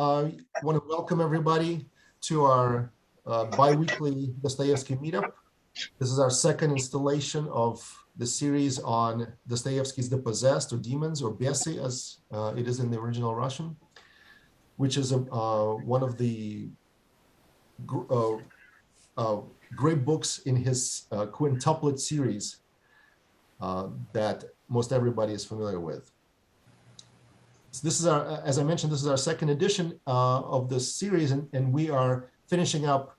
I want to welcome everybody to our bi-weekly Dostoevsky meetup. This is our second installation of the series on Dostoevsky's The Possessed, or Demons, or Besi, as it is in the original Russian, which is one of the great books in his quintuplet series that most everybody is familiar with. So this is our, as I mentioned, this is our second edition of this series, and we are finishing up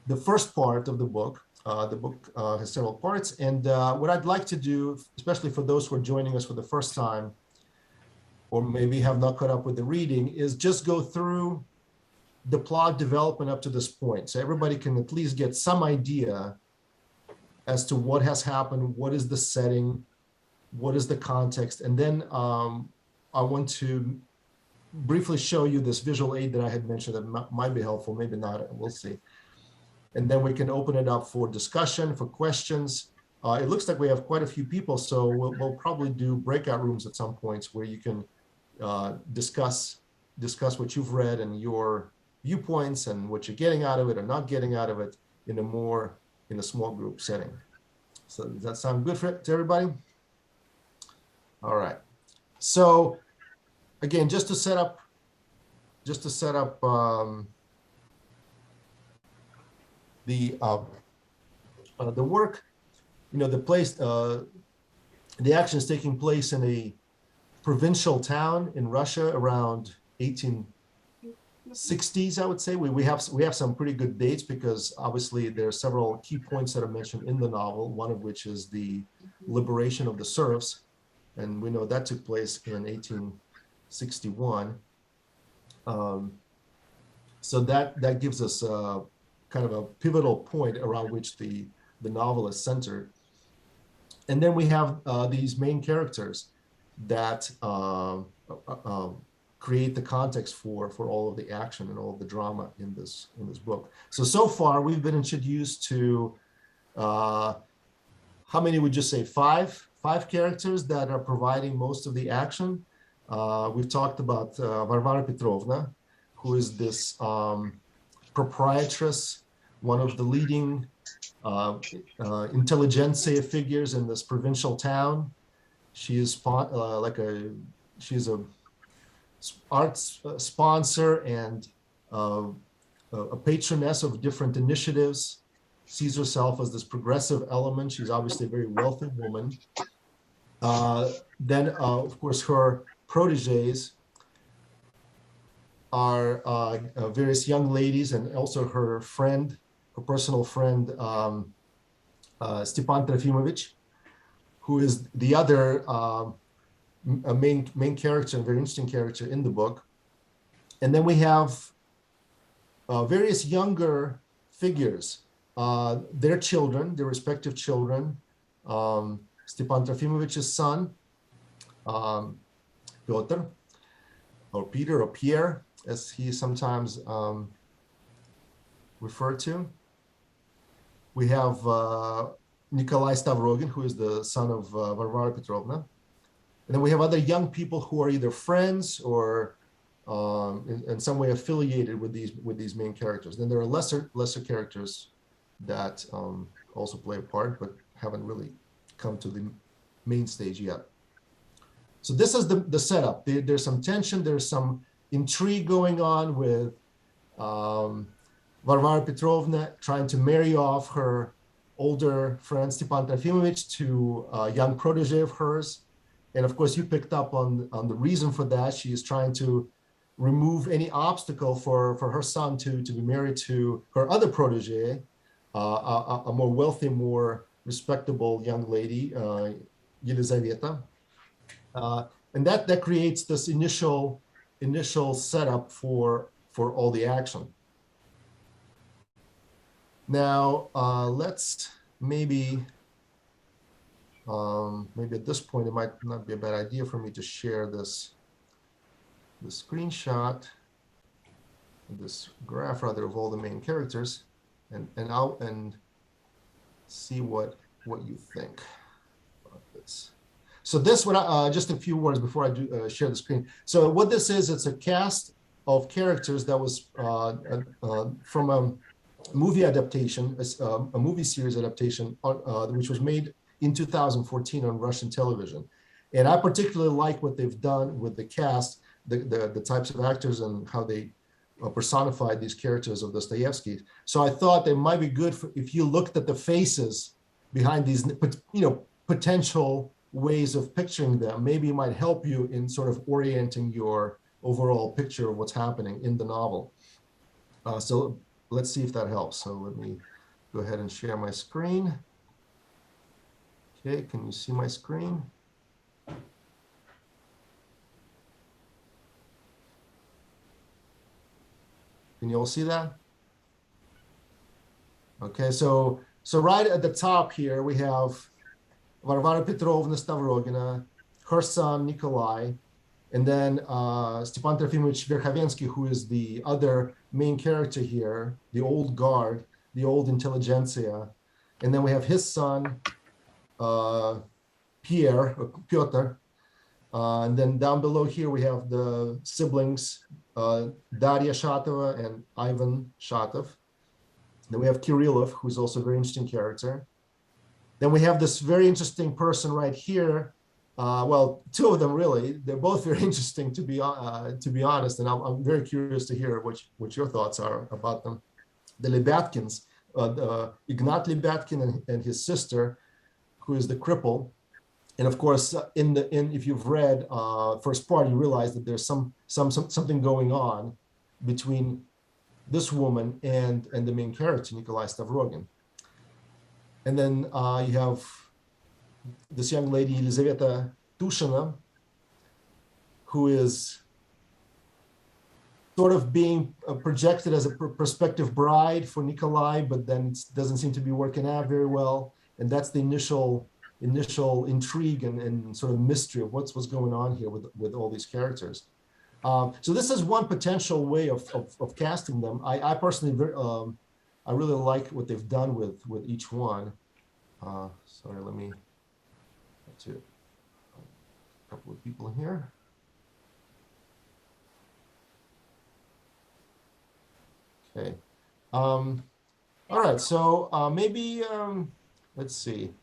the first part of the book. The book has several parts, and what I'd like to do, especially for those who are joining us for the first time, or maybe have not caught up with the reading, is just go through the plot development up to this point, so everybody can at least get some idea as to what has happened, what is the setting, what is the context, and then I want to briefly show you this visual aid that I had mentioned that might be helpful, maybe not, we'll see. And then we can open it up for discussion, for questions. It looks like we have quite a few people, so we'll probably do breakout rooms at some points where you can discuss what you've read and your viewpoints and what you're getting out of it or not getting out of it in a small group setting. So does that sound good to everybody? All right. So again, just to set up the work, the action is taking place in a provincial town in Russia around 1860s, I would say. We have some pretty good dates because obviously there are several key points that are mentioned in the novel, one of which is the liberation of the serfs. And we know that took place in 1861. So that gives us kind of a pivotal point around which the novel is centered. And then we have these main characters that create the context for all of the action and all of the drama in this book. So far we've been introduced to how many would you say? Five characters that are providing most of the action. We've talked about Varvara Petrovna, who is this proprietress, one of the leading intelligentsia figures in this provincial town. She is she's a arts sponsor and a patroness of different initiatives. Sees herself as this progressive element. She's obviously a very wealthy woman. Then, of course, her proteges are various young ladies, and also her friend, her personal friend, Stepan Trofimovich, who is the other main character, and very interesting character in the book. And then we have various younger figures. Their children, their respective children, Stepan Trofimovich's son, Piotr, or Peter, or Pierre, as he is sometimes referred to. We have Nikolai Stavrogin, who is the son of Varvara Petrovna. And then we have other young people who are either friends or in some way affiliated with these main characters. Then there are lesser characters that also play a part, but haven't really come to the main stage yet. So this is the setup. There's some tension, there's some intrigue going on with Varvara Petrovna trying to marry off her older friend Stepan Trofimovich to a young protege of hers. And of course, you picked up on the reason for that. She is trying to remove any obstacle for her son to be married to her other protege, a more wealthy, more respectable young lady, Yelizaveta. And that creates this initial setup for all the action. Now, let's maybe at this point, it might not be a bad idea for me to share the screenshot, this graph rather, of all the main characters, and see what you think about this. So this one, just a few words before I do share the screen. So what this is, it's a cast of characters that was from a movie adaptation, a movie series adaptation, which was made in 2014 on Russian television. And I particularly like what they've done with the cast, the types of actors and how they personified these characters of Dostoevsky. So I thought they might be good if you looked at the faces behind these, potential ways of picturing them. Maybe it might help you in sort of orienting your overall picture of what's happening in the novel. So let's see if that helps. So let me go ahead and share my screen. Okay, can you see my screen? Can you all see that? Okay, so right at the top here, we have Varvara Petrovna Stavrogina, her son Nikolai, and then Stepan Trofimovich Verkhovensky, who is the other main character here, the old guard, the old intelligentsia. And then we have his son, Pyotr. And then down below here, we have the siblings, Daria Shatova and Ivan Shatov. Then we have Kirillov, who's also a very interesting character. Then we have this very interesting person right here. Well, two of them really. They're both very interesting, to be honest. And I'm very curious to hear what your thoughts are about them. The Lebyatkins, Ignat Lebyatkin and his sister, who is the cripple. And of course, if you've read first part, you realize that there's something going on between this woman and the main character, Nikolai Stavrogin. And then you have this young lady, Elizaveta Tushina, who is sort of being projected as a prospective bride for Nikolai, but then it doesn't seem to be working out very well. And that's the initial intrigue and sort of mystery of what's going on here with all these characters. So this is one potential way of casting them. I personally, I really like what they've done with each one. Sorry, let me get to a couple of people here. Okay. All right. So maybe let's see.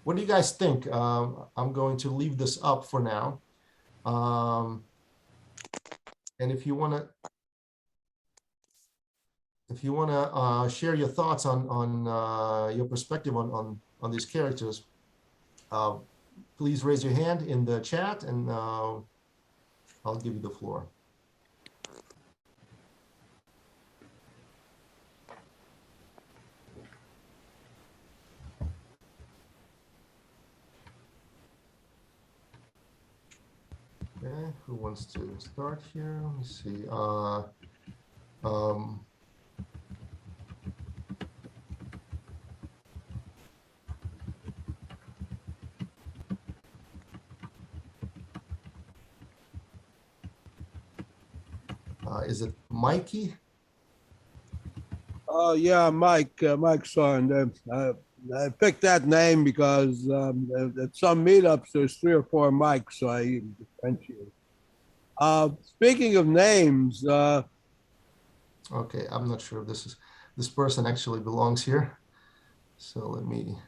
What do you guys think? I'm going to leave this up for now. And if you want to share your thoughts on your perspective on these characters, please raise your hand in the chat, and I'll give you the floor. Okay, who wants to start here? Let me see. Is it Mikey? Oh yeah, Mike Son. I picked that name because at some meetups there's 3 or 4 Mikes, so I differentiate. Speaking of names, okay, I'm not sure if this person actually belongs here. So let me.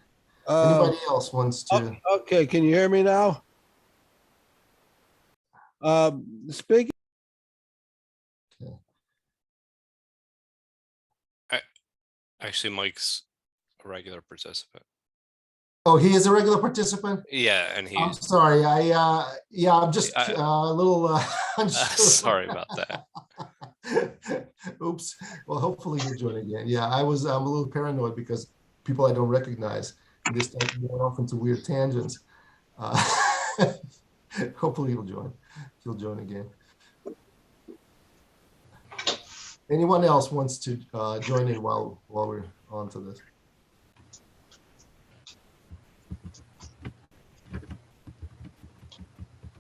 Anybody else wants to? Okay, can you hear me now? Speaking. Okay. Actually, Mike's a regular participant. Oh, he is a regular participant? Yeah, and he's. I'm sorry. Yeah, I'm just a little unsure. Sorry about that. Oops. Well, hopefully you'll join again. Yeah, I'm a little paranoid because people I don't recognize, they start going off into weird tangents. Hopefully he'll join again. Anyone else wants to join in while we're on to this?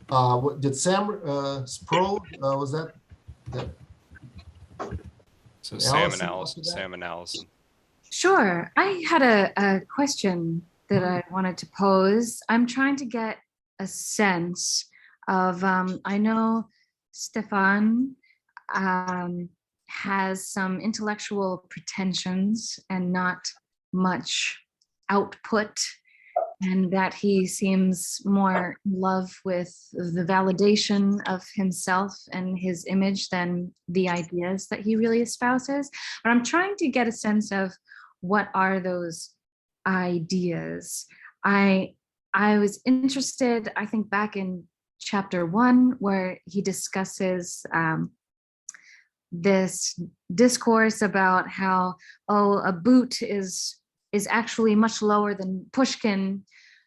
What did Sam Sproul, was that? So Sam and Allison. Sure. I had a question that I wanted to pose. I'm trying to get a sense of, I know Stepan, has some intellectual pretensions and not much output, and that he seems more in love with the validation of himself and his image than the ideas that he really espouses. But I'm trying to get a sense of what are those ideas. I was interested, I think, back in chapter 1, where he discusses this discourse about how, a boot is actually much lower than Pushkin,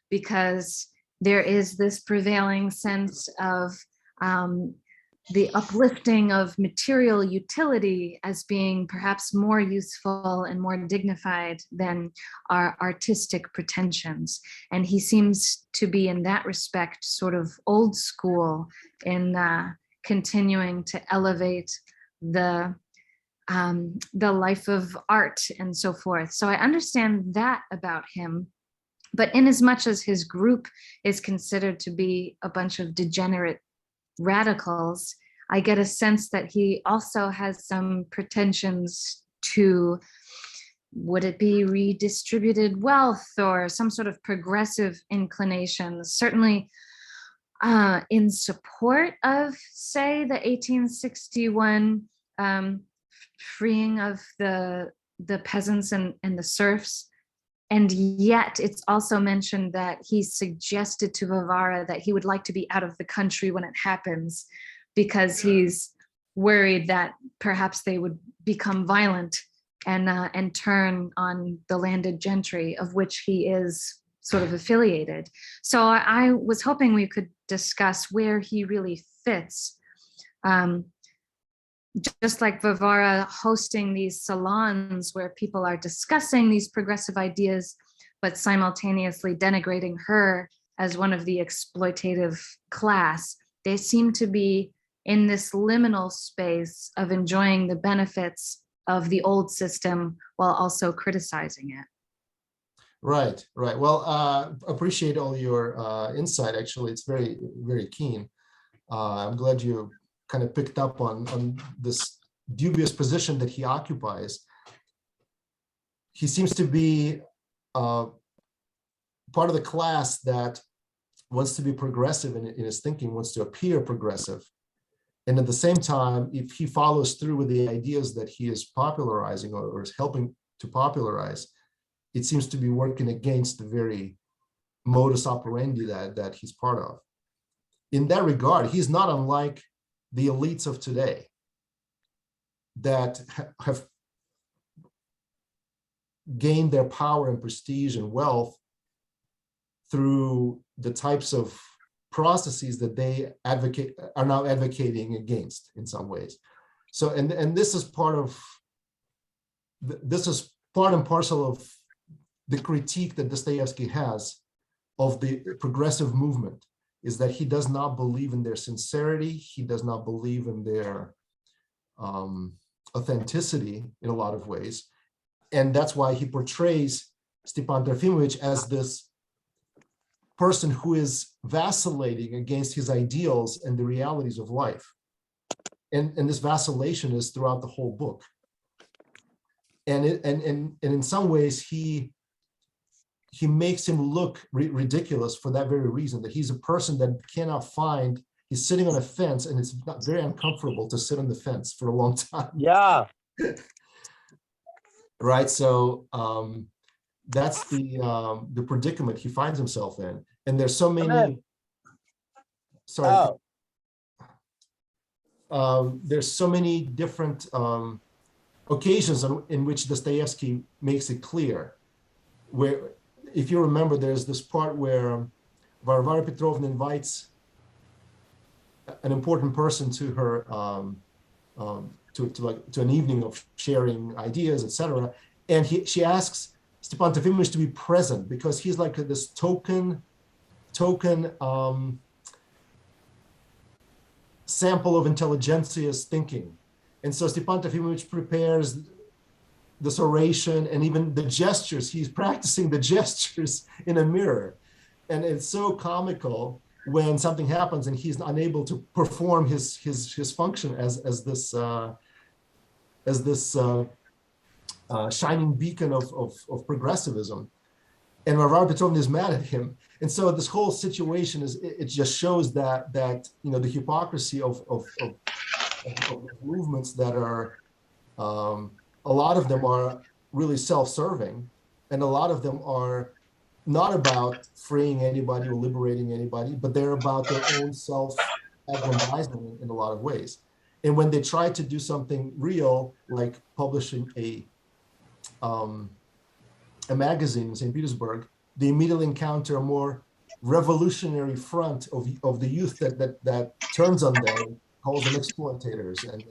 because there is this prevailing sense of the uplifting of material utility as being perhaps more useful and more dignified than our artistic pretensions. And he seems to be, in that respect, sort of old school in continuing to elevate the life of art and so forth. So I understand that about him. But in as much as his group is considered to be a bunch of degenerate radicals, I get a sense that he also has some pretensions to, would it be redistributed wealth or some sort of progressive inclinations, certainly in support of, say, the 1861 freeing of the peasants and the serfs. And yet it's also mentioned that he suggested to Varvara that he would like to be out of the country when it happens, because he's worried that perhaps they would become violent and turn on the landed gentry, of which he is sort of affiliated. So I was hoping we could discuss where he really fits. Just like Varvara hosting these salons where people are discussing these progressive ideas, but simultaneously denigrating her as one of the exploitative class, they seem to be in this liminal space of enjoying the benefits of the old system while also criticizing it. Right. Well, appreciate all your insight. Actually, it's very, very keen. I'm glad you kind of picked up on this dubious position that he occupies. He seems to be part of the class that wants to be progressive in his thinking, wants to appear progressive. And at the same time, if he follows through with the ideas that he is popularizing or is helping to popularize, it seems to be working against the very modus operandi that he's part of. In that regard, he's not unlike the elites of today that have gained their power and prestige and wealth through the types of processes that they are now advocating against in some ways. So, and this is part and parcel of the critique that Dostoevsky has of the progressive movement, is that he does not believe in their sincerity. He does not believe in their authenticity in a lot of ways. And that's why he portrays Stepan Trofimovich as this person who is vacillating against his ideals and the realities of life. And this vacillation is throughout the whole book. And in some ways, he makes him look ridiculous for that very reason, that he's a person that cannot find, he's sitting on a fence, and it's not very uncomfortable to sit on the fence for a long time. Yeah. Right. So that's the predicament he finds himself in. And there's so many, sorry. There's so many different occasions in which Dostoevsky makes it clear, where, if you remember, there's this part where Varvara Petrovna invites an important person to her to an evening of sharing ideas, etc. And she asks Stepan Trofimovich to be present because he's like this token sample of intelligentsia's thinking. And so Stepan Trofimovich prepares this oration and even the gestures. He's practicing the gestures in a mirror. And it's so comical when something happens and he's unable to perform his function as this shining beacon of progressivism. And Varvara Petrovna is mad at him. And so this whole situation it just shows that the hypocrisy of movements that are, a lot of them are really self-serving, and a lot of them are not about freeing anybody or liberating anybody, but they're about their own self-aggrandizement in a lot of ways. And when they try to do something real, like publishing a magazine in St. Petersburg, they immediately encounter a more revolutionary front of the youth that turns on them, calls them exploitators, and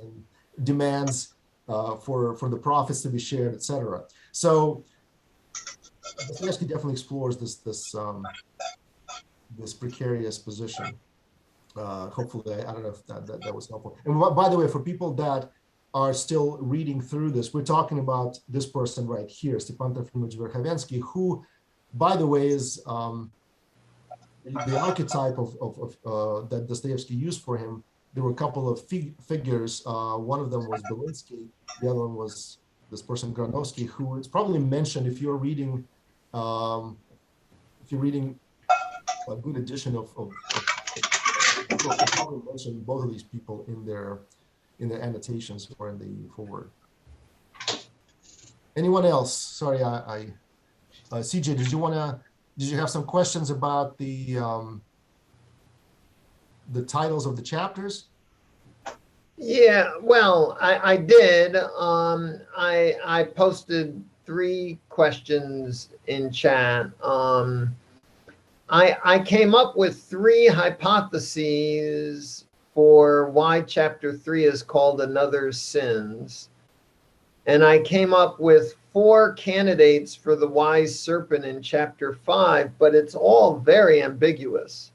demands for the profits to be shared, etc. So Dostoevsky definitely explores this precarious position. Hopefully, I don't know if that was helpful. And by the way, for people that are still reading through this, we're talking about this person right here, Stepan Trofimovich Verkhovensky, who, by the way, is the archetype of that Dostoevsky used for him. There were a couple of figures. One of them was Belinsky. The other one was this person Granovsky, who it's probably mentioned if you're reading a good edition of probably mention both of these people in their annotations or in the foreword. Anyone else? Sorry, CJ, did you have some questions about the titles of the chapters? Yeah, well, I did. I posted 3 questions in chat. I came up with 3 hypotheses for why chapter 3 is called Another's Sins. And I came up with 4 candidates for the wise serpent in chapter 5, but it's all very ambiguous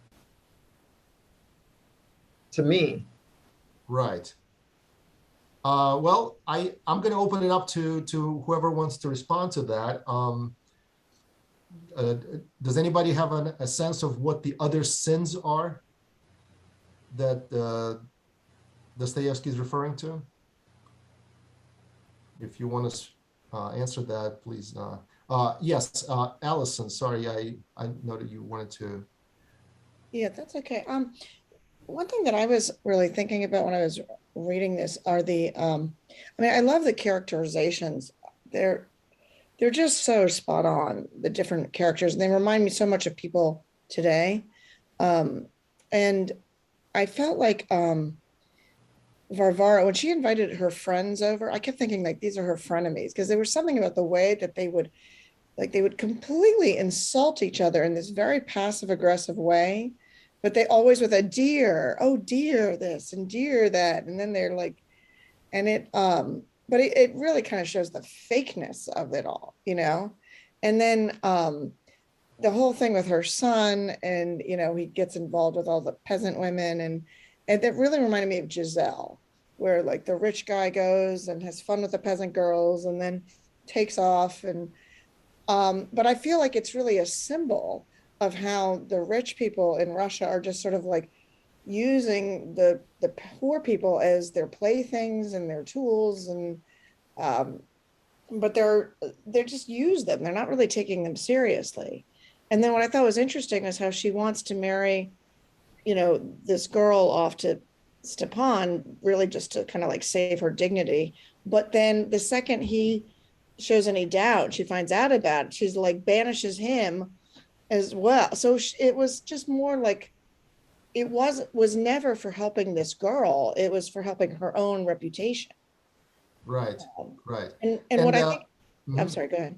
to me. Right. Well, I'm going to open it up to whoever wants to respond to that. Does anybody have a sense of what the other sins are that Dostoevsky is referring to? If you want to answer that, please. Yes, Allison, sorry, I know that you wanted to. Yeah, that's okay. One thing that I was really thinking about when I was reading this are the, I love the characterizations. They're just so spot on, the different characters. And they remind me so much of people today. And I felt like Varvara, when she invited her friends over, I kept thinking like, these are her frenemies, because there was something about the way that they would completely insult each other in this very passive aggressive way. But they always with a dear, oh dear this and dear that. And then they're like, and but it really kind of shows the fakeness of it all, And then the whole thing with her son, and, he gets involved with all the peasant women. And that really reminded me of Giselle, where like the rich guy goes and has fun with the peasant girls and then takes off. And but I feel like it's really a symbol of how the rich people in Russia are just sort of like using the poor people as their playthings and their tools, and but they're just use them. They're not really taking them seriously. And then what I thought was interesting is how she wants to marry, this girl off to Stepan, really just to kind of like save her dignity. But then the second he shows any doubt, she finds out about it, she's like banishes him as well. So it was just more like, it was never for helping this girl. It was for helping her own reputation. Right, right. And what I think, I'm sorry, go ahead.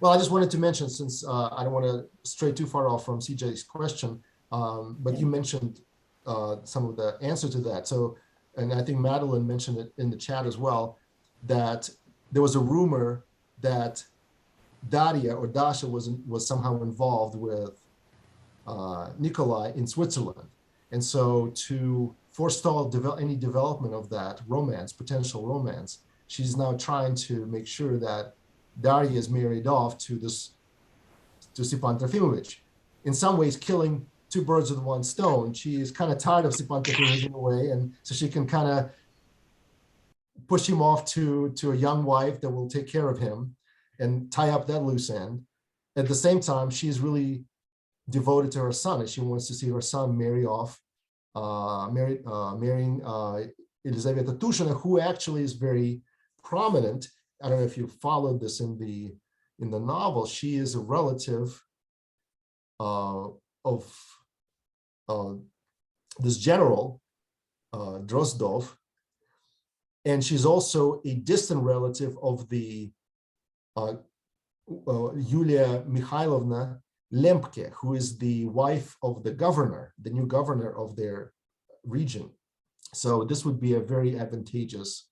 Well, I just wanted to mention, since I don't want to stray too far off from CJ's question, but you mentioned some of the answer to that. So, and I think Madeline mentioned it in the chat as well, that there was a rumor that Daria or Dasha was somehow involved with Nikolai in Switzerland. And so to forestall any development of that romance, potential romance, she's now trying to make sure that Daria is married off to Stepan Trofimovich, in some ways killing two birds with one stone. She is kind of tired of Stepan Trofimovich in a way, and so she can kind of push him off to a young wife that will take care of him and tie up that loose end. At the same time, she's really devoted to her son, and she wants to see her son marrying Elizaveta Tushina, who actually is very prominent. I don't know if you followed this in the novel. She is a relative of this general, Drozdov, and she's also a distant relative of the Yulia Mikhailovna Lempke, who is the wife of the governor, the new governor of their region. So this would be a very advantageous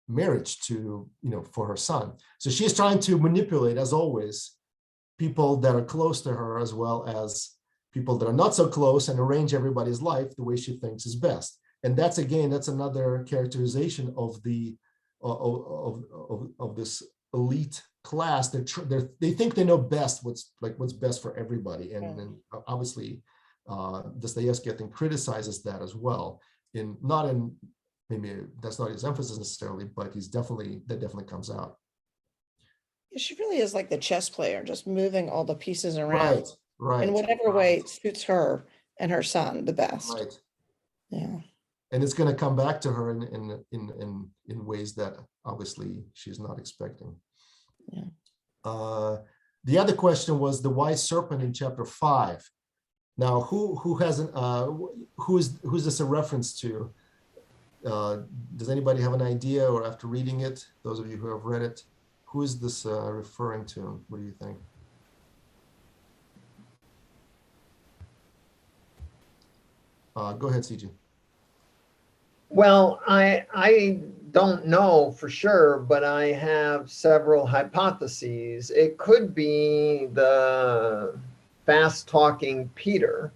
marriage to, for her son. So she's trying to manipulate, as always, people that are close to her as well as people that are not so close, and arrange everybody's life the way she thinks is best. And that's another characterization of the of this elite class. They think they know best what's best for everybody, and obviously Dostoevsky, I think, criticizes that as well. Maybe that's not his emphasis necessarily, but that definitely comes out. Yeah, she really is like the chess player, just moving all the pieces around, right, in whatever way suits her and her son the best. Right. Yeah. And it's going to come back to her in ways that obviously she's not expecting. Yeah. The other question was the wise serpent in chapter 5. Now, who is this a reference to? Does anybody have an idea, or after reading it, those of you who have read it, who is this referring to? What do you think? Go ahead, CG. Well, I don't know for sure, but I have several hypotheses. It could be the fast-talking Peter.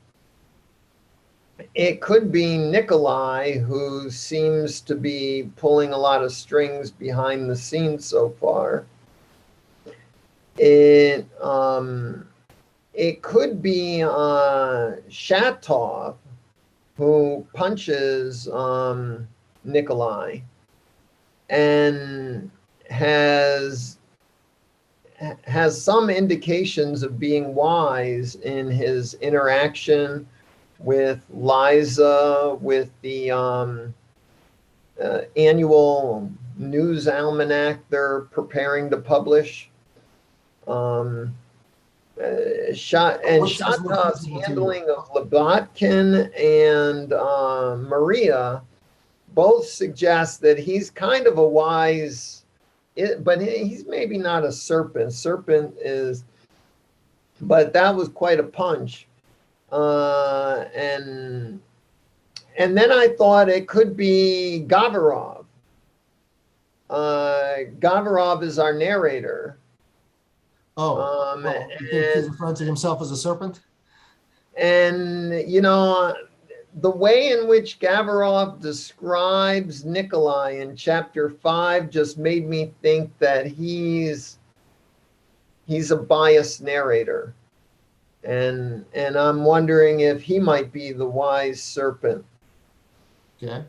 It could be Nikolai, who seems to be pulling a lot of strings behind the scenes so far. It could be Shatov, who punches Nikolai and has some indications of being wise in his interaction with Liza, with the annual news almanac they're preparing to publish. Shatov's handling of Lebyatkin and Maria both suggest that he's kind of a wise, but he's maybe not a serpent. Serpent is, but that was quite a punch. And then I thought it could be Gavarov. Gavarov is our narrator. You think he's referring to himself as a serpent? And, the way in which Gavarov describes Nikolai in chapter 5 just made me think that he's a biased narrator. And I'm wondering if he might be the wise serpent. Okay.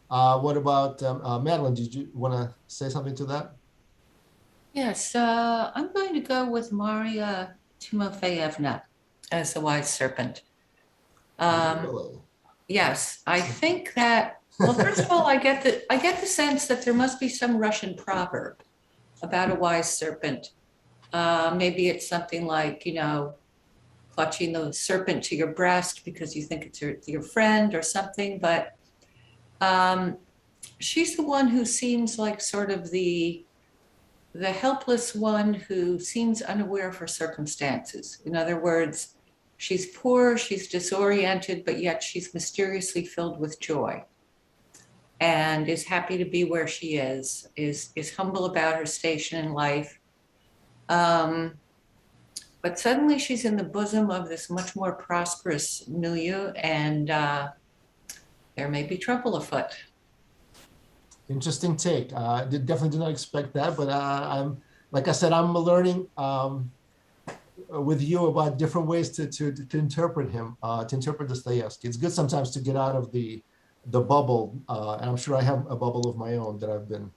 What about Madeline? Did you want to say something to that? Yes, I'm going to go with Maria Timofeyevna as the wise serpent. Really? Yes, I think that. Well, first of all, I get the sense that there must be some Russian proverb about a wise serpent. Maybe it's something like, clutching the serpent to your breast because you think it's your friend or something. But she's the one who seems like sort of the helpless one who seems unaware of her circumstances. In other words, she's poor, she's disoriented, but yet she's mysteriously filled with joy and is happy to be where she is humble about her station in life. But suddenly she's in the bosom of this much more prosperous milieu, and there may be trouble afoot. Interesting take. Definitely did not expect that, but I'm, like I said, I'm learning. with you about different ways to interpret him, to interpret Dostoevsky. It's good sometimes to get out of the bubble, and I'm sure I have a bubble of my own that I've been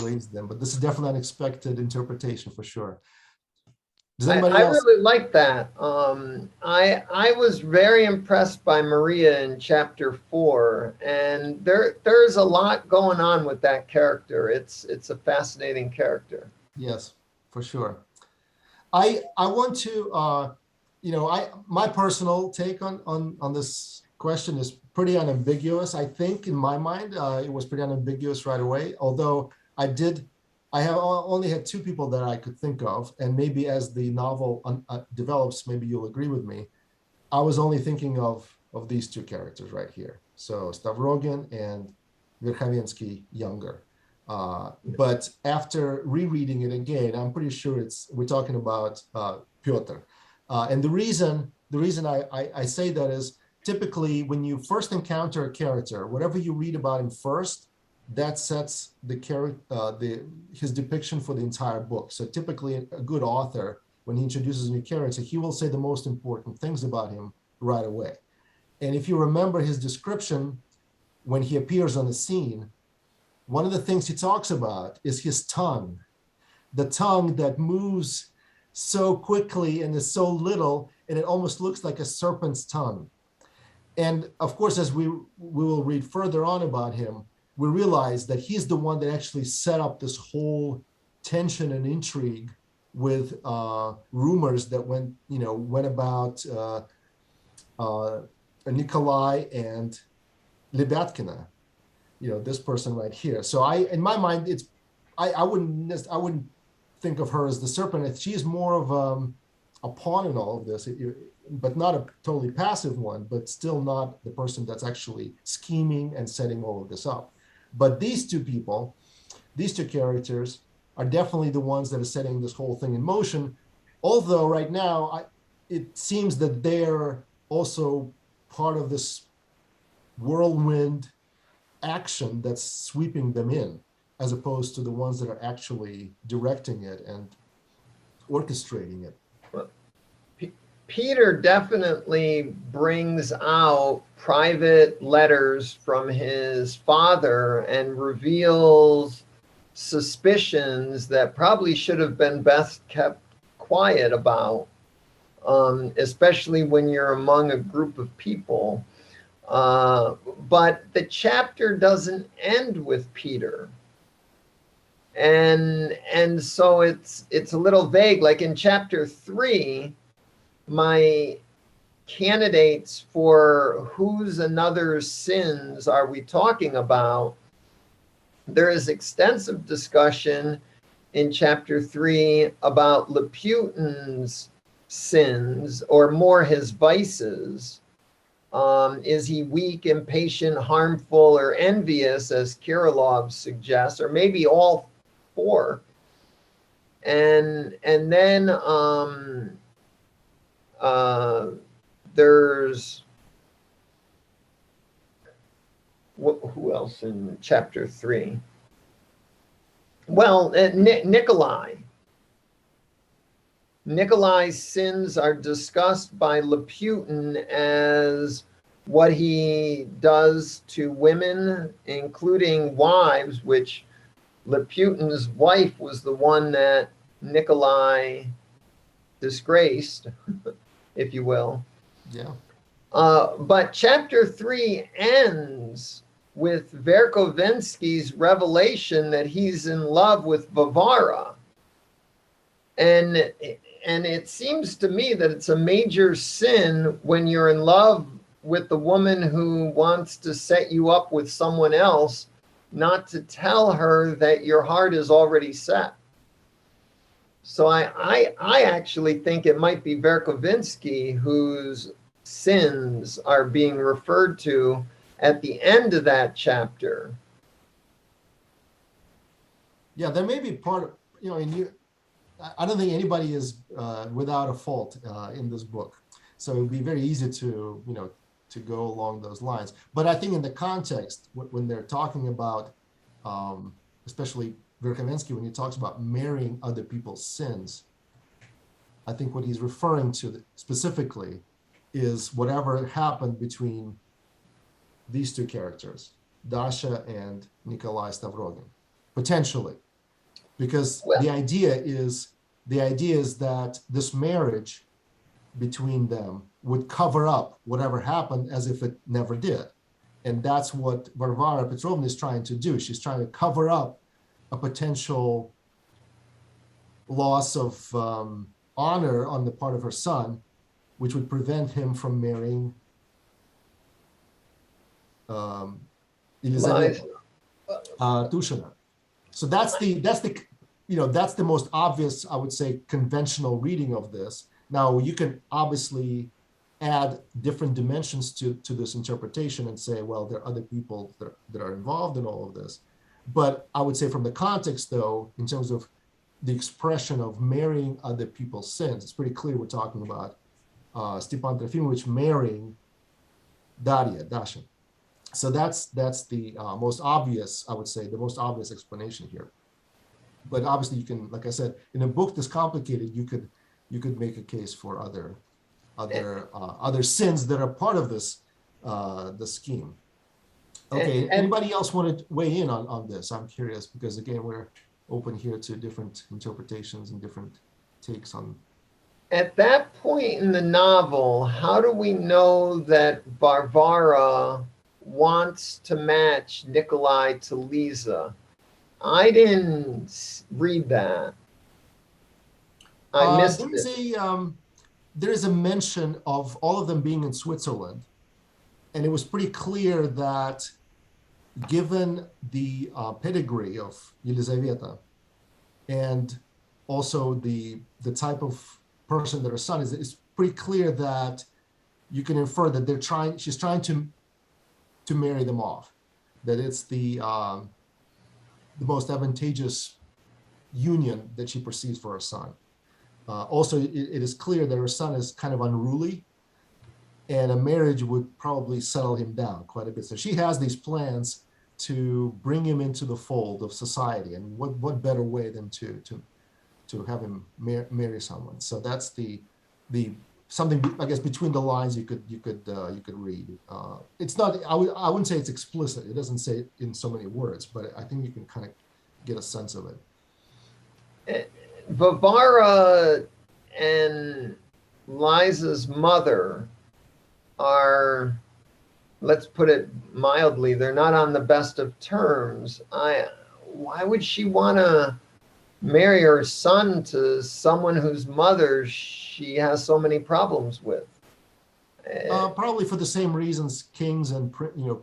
raised in, but this is definitely an unexpected interpretation for sure. Does anybody I else? really like that. I was very impressed by Maria in chapter 4, and there's a lot going on with that character. It's a fascinating character. Yes, for sure. I want to, my personal take on this question is pretty unambiguous. I think in my mind, it was pretty unambiguous right away, although I have only had two people that I could think of, and maybe as the novel develops, maybe you'll agree with me. I was only thinking of these two characters right here. So Stavrogin and Verkhovensky younger. But after rereading it again, I'm pretty sure we're talking about Pyotr. And the reason I say that is typically when you first encounter a character, whatever you read about him first, that sets his depiction for the entire book. So typically a good author, when he introduces a new character, he will say the most important things about him right away. And if you remember his description when he appears on the scene, one of the things he talks about is his tongue, the tongue that moves so quickly and is so little, and it almost looks like a serpent's tongue. And of course, as we will read further on about him, we realize that he's the one that actually set up this whole tension and intrigue with rumors that went about Nikolai and Lebyatkin, this person right here. So in my mind, I wouldn't think of her as the serpent. She is more of a pawn in all of this, but not a totally passive one, but still not the person that's actually scheming and setting all of this up. But these two characters are definitely the ones that are setting this whole thing in motion. Although right now, it seems that they're also part of this whirlwind action that's sweeping them in, as opposed to the ones that are actually directing it and orchestrating it. Well, Peter definitely brings out private letters from his father and reveals suspicions that probably should have been best kept quiet about, especially when you're among a group of people. But the chapter doesn't end with Peter. And so it's a little vague. Like in chapter 3, my candidates for whose another's sins are we talking about, there is extensive discussion in chapter 3 about Lebyatkin's sins, or more his vices. Is he weak, impatient, harmful, or envious, as Kirilov suggests, or maybe all four? And then there's who else in chapter 3? Well, Nikolai. Nikolai's sins are discussed by Lebyatkin as what he does to women, including wives, which Lebyatkin's wife was the one that Nikolai disgraced, if you will. Yeah. But chapter 3 ends with Verkhovensky's revelation that he's in love with Varvara. And it seems to me that it's a major sin when you're in love with the woman who wants to set you up with someone else, not to tell her that your heart is already set. So I actually think it might be Verkhovensky whose sins are being referred to at the end of that chapter. Yeah, there may be part of, I don't think anybody is without a fault in this book. So it would be very easy to go along those lines. But I think in the context, when they're talking about, especially Verkhovensky, when he talks about marrying other people's sins, I think what he's referring to specifically is whatever happened between these two characters, Dasha and Nikolai Stavrogin, potentially, because the idea is that this marriage between them would cover up whatever happened as if it never did. And that's what Varvara Petrovna is trying to do. She's trying to cover up a potential loss of honor on the part of her son, which would prevent him from marrying Elizaveta Tushina. So that's the most obvious, I would say, conventional reading of this. Now you can obviously add different dimensions to this interpretation and say, well, there are other people that are involved in all of this. But I would say from the context, though, in terms of the expression of marrying other people's sins, it's pretty clear we're talking about Stepan Trofimovich marrying Dasha. So that's the most obvious, I would say, the most obvious explanation here. But obviously, you can, like I said, in a book this complicated, you could make a case for other sins that are part of this the scheme. Okay, anybody else want to weigh in on this? I'm curious because again, we're open here to different interpretations and different takes on. At that point in the novel, how do we know that Varvara wants to match Nikolai to Lisa? I didn't read that. I missed it. There is a mention of all of them being in Switzerland, and it was pretty clear that given the pedigree of Elizaveta and also the type of person that her son is, it's pretty clear that you can infer that she's trying to marry them off, that it's the most advantageous union that she perceives for her son. Also, it is clear that her son is kind of unruly, and a marriage would probably settle him down quite a bit. So she has these plans to bring him into the fold of society, and what better way than to have him marry someone? So that's the something, I guess, between the lines you could read. It's not, I wouldn't say it's explicit. It doesn't say it in so many words, but I think you can kind of get a sense of it. Varvara and Liza's mother are, let's put it mildly, they're not on the best of terms. Why would she want to marry her son to someone whose mother she has so many problems with? Probably for the same reasons kings and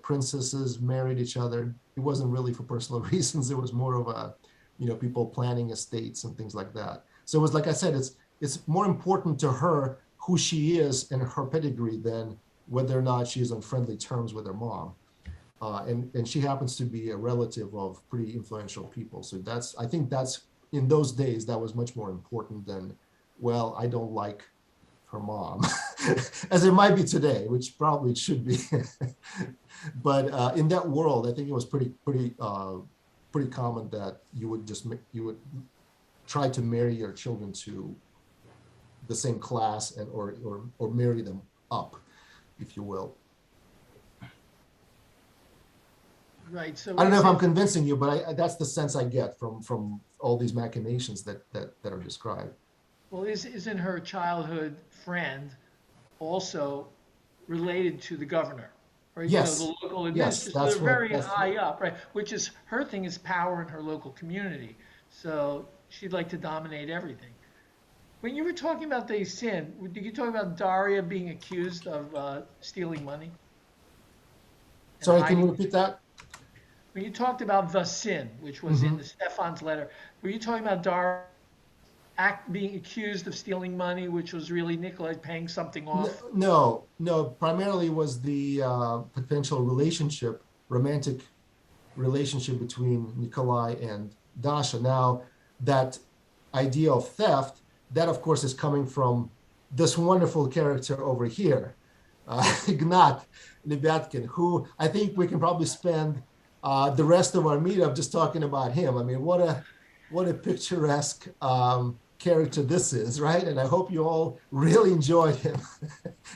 princesses married each other. It wasn't really for personal reasons. It was more of a people planning estates and things like that. So it was, like I said, it's more important to her who she is and her pedigree than whether or not she is on friendly terms with her mom. And she happens to be a relative of pretty influential people. So I think that's, in those days, that was much more important than, well, I don't like her mom, as it might be today, which probably it should be. But in that world, I think it was pretty common that you would try to marry your children to the same class and or marry them up, if you will. Right. So I don't know if I'm convincing you, but that's the sense I get from all these machinations that are described. Well, isn't her childhood friend also related to the governor? Right? Yes. The local Yes, administrators. that's They're very right. high up, right? Which is, her thing is power in her local community. So she'd like to dominate everything. When you were talking about the sin, did you talk about Daria being accused of stealing money? Sorry, can you repeat that? When you talked about the sin, which was in the Stefan's letter, were you talking about Daria being accused of stealing money, which was really Nikolai paying something off? No. Primarily was the potential romantic relationship between Nikolai and Dasha. Now, that idea of theft, that of course is coming from this wonderful character over here, Ignat Lebyatkin, who I think we can probably spend the rest of our meetup just talking about him. I mean, what a picturesque character this is, right? And I hope you all really enjoyed him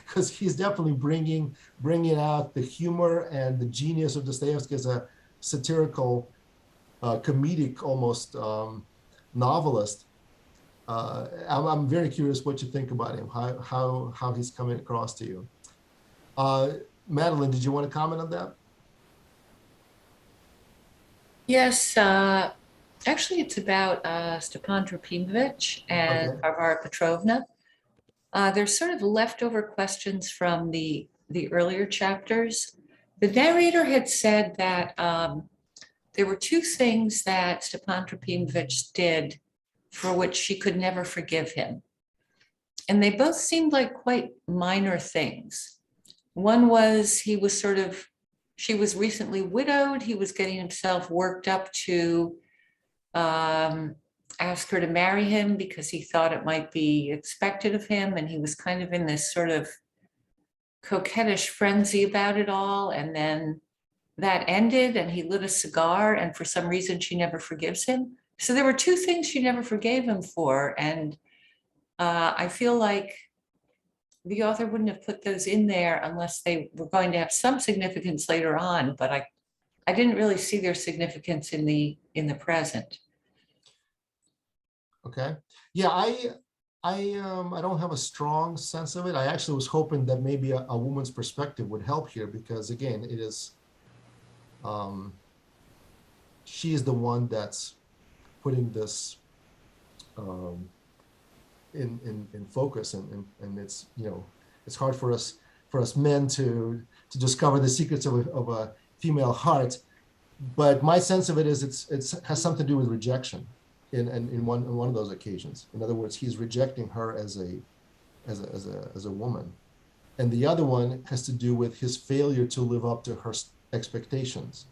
because he's definitely bringing out the humor and the genius of Dostoevsky as a satirical, comedic almost novelist. I'm very curious what you think about him, how he's coming across to you. Madeline, did you want to comment on that? Yes, actually, it's about Stepan Trofimovich and Okay. Varvara Petrovna. There's sort of leftover questions from the earlier chapters. The narrator had said that there were two things that Stepan Trofimovich did for which she could never forgive him. And they both seemed like quite minor things. One was she was recently widowed. He was getting himself worked up to ask her to marry him because he thought it might be expected of him. And he was kind of in this sort of coquettish frenzy about it all. And then that ended and he lit a cigar, and for some reason she never forgives him. So there were two things she never forgave him for. And I feel like the author wouldn't have put those in there unless they were going to have some significance later on, but I didn't really see their significance in the present. Okay. Yeah, I don't have a strong sense of it. I actually was hoping that maybe a woman's perspective would help here because again, it is she is the one that's putting this in focus, and it's, you know, it's hard for us men to discover the secrets of a female heart, but my sense of it is it has something to do with rejection in one of those occasions. In other words, he's rejecting her as a woman, and the other one has to do with his failure to live up to her expectations.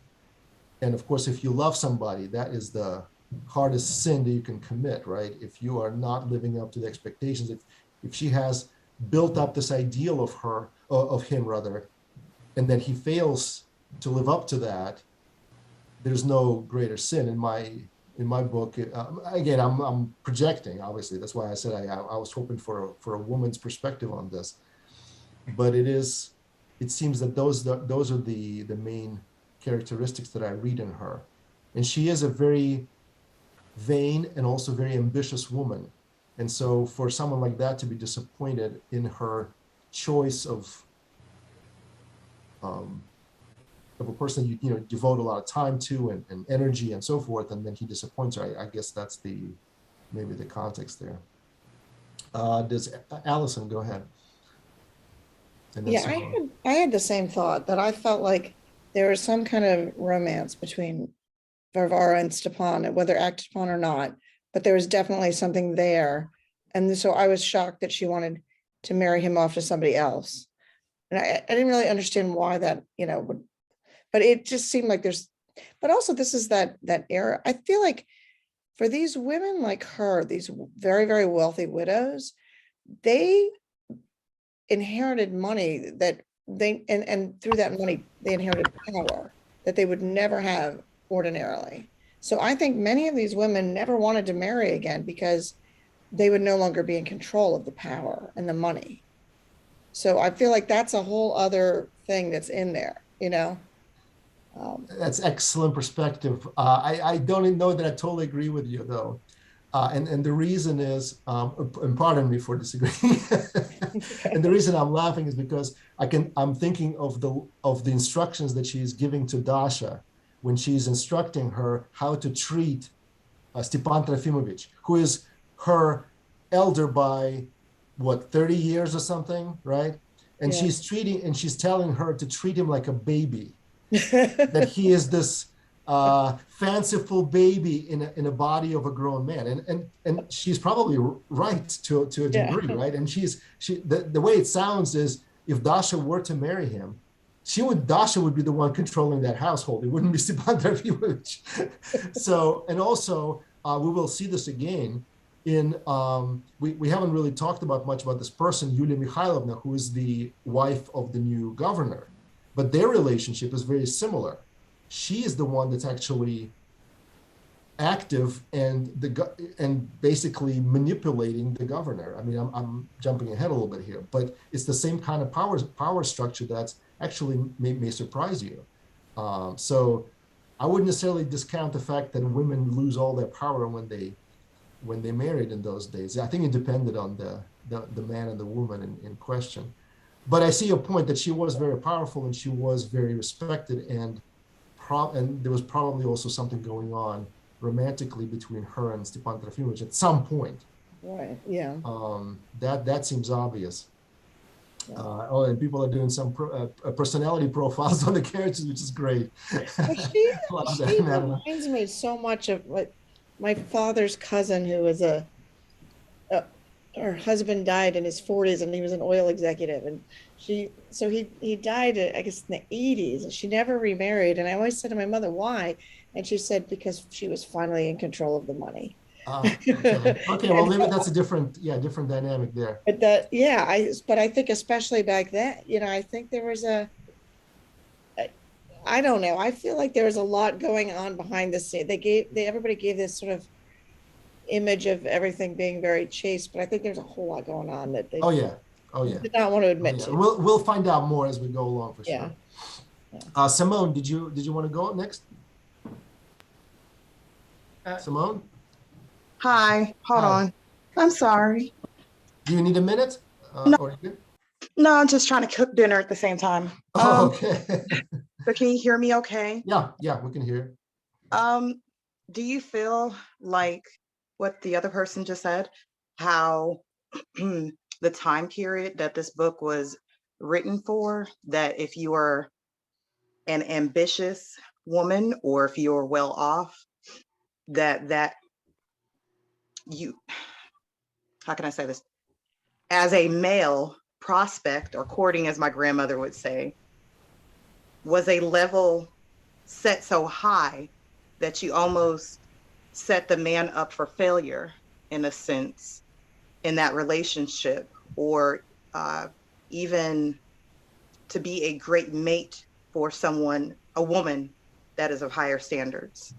And of course, if you love somebody, that is the hardest sin that you can commit, right? If you are not living up to the expectations, if she has built up this ideal of him rather, and then he fails to live up to that, there's no greater sin in my book. Again, I'm projecting, obviously. That's why I said I was hoping for a woman's perspective on this, but it seems that those are the main characteristics that I read in her, and she is a very vain and also very ambitious woman. And so for someone like that to be disappointed in her choice of a person you know devote a lot of time to and energy and so forth, and then he disappoints her, I guess that's maybe the context there. Does Allison go ahead? Yeah, I had the same thought, that I felt like there was some kind of romance between Varvara and Stepan, whether acted upon or not, but there was definitely something there. And so I was shocked that she wanted to marry him off to somebody else. And I didn't really understand why that, you know, would, but it just seemed like but also this is that era. I feel like for these women like her, these very, very wealthy widows, they inherited money that and through that money, they inherited power that they would never have ordinarily. So I think many of these women never wanted to marry again because they would no longer be in control of the power and the money. So I feel like that's a whole other thing that's in there, you know? That's excellent perspective. I don't know that I totally agree with you though. And the reason is, and pardon me for disagreeing. And the reason I'm laughing is because I'm thinking of the instructions that she's giving to Dasha when she's instructing her how to treat Stepan Trofimovich, who is her elder by 30 years or something, right? And Yeah. she's telling her to treat him like a baby, that he is this fanciful baby in a body of a grown man, and she's probably right to a degree, right? And the way it sounds is, if Dasha were to marry him, Dasha would be the one controlling that household. It wouldn't be Stepan Trofimovich. So, and also we will see this again in we haven't really talked much about this person, Yulia Mikhailovna, who is the wife of the new governor, but their relationship is very similar. She is the one that's actually active and basically manipulating the governor. I mean, I'm jumping ahead a little bit here, but it's the same kind of power structure that's actually may surprise you. So I wouldn't necessarily discount the fact that women lose all their power when they married in those days. I think it depended on the man and the woman in question. But I see your point that she was very powerful and she was very respected, and there was probably also something going on romantically between her and Stepan Trofimovich at some point. Right. Yeah. That seems obvious. And people are doing some personality profiles on the characters, which is great. She reminds me so much of what my father's cousin, who was her husband died in his 40s, and he was an oil executive, and he died, I guess, in the 80s, and she never remarried. And I always said to my mother, why? And she said, because she was finally in control of the money. Okay, well, maybe that's a different dynamic there. But but I think especially back then, I think there was I don't know. I feel like there was a lot going on behind the scene. Everybody gave this sort of image of everything being very chaste, but I think there's a whole lot going on that they did not want to admit to. We'll find out more as we go along for sure. Yeah. Simone, did you want to go next? Simone? Hi, hold on. I'm sorry. Do you need a minute? No. Or you good? No, I'm just trying to cook dinner at the same time. Okay. So can you hear me okay? Yeah, we can hear you. Do you feel like what the other person just said, how the time period that this book was written for, that if you are an ambitious woman or if you're well off, that you, how can I say this? As a male prospect or courting, as my grandmother would say, was a level set so high that you almost set the man up for failure in a sense in that relationship, or even to be a great mate for a woman that is of higher standards.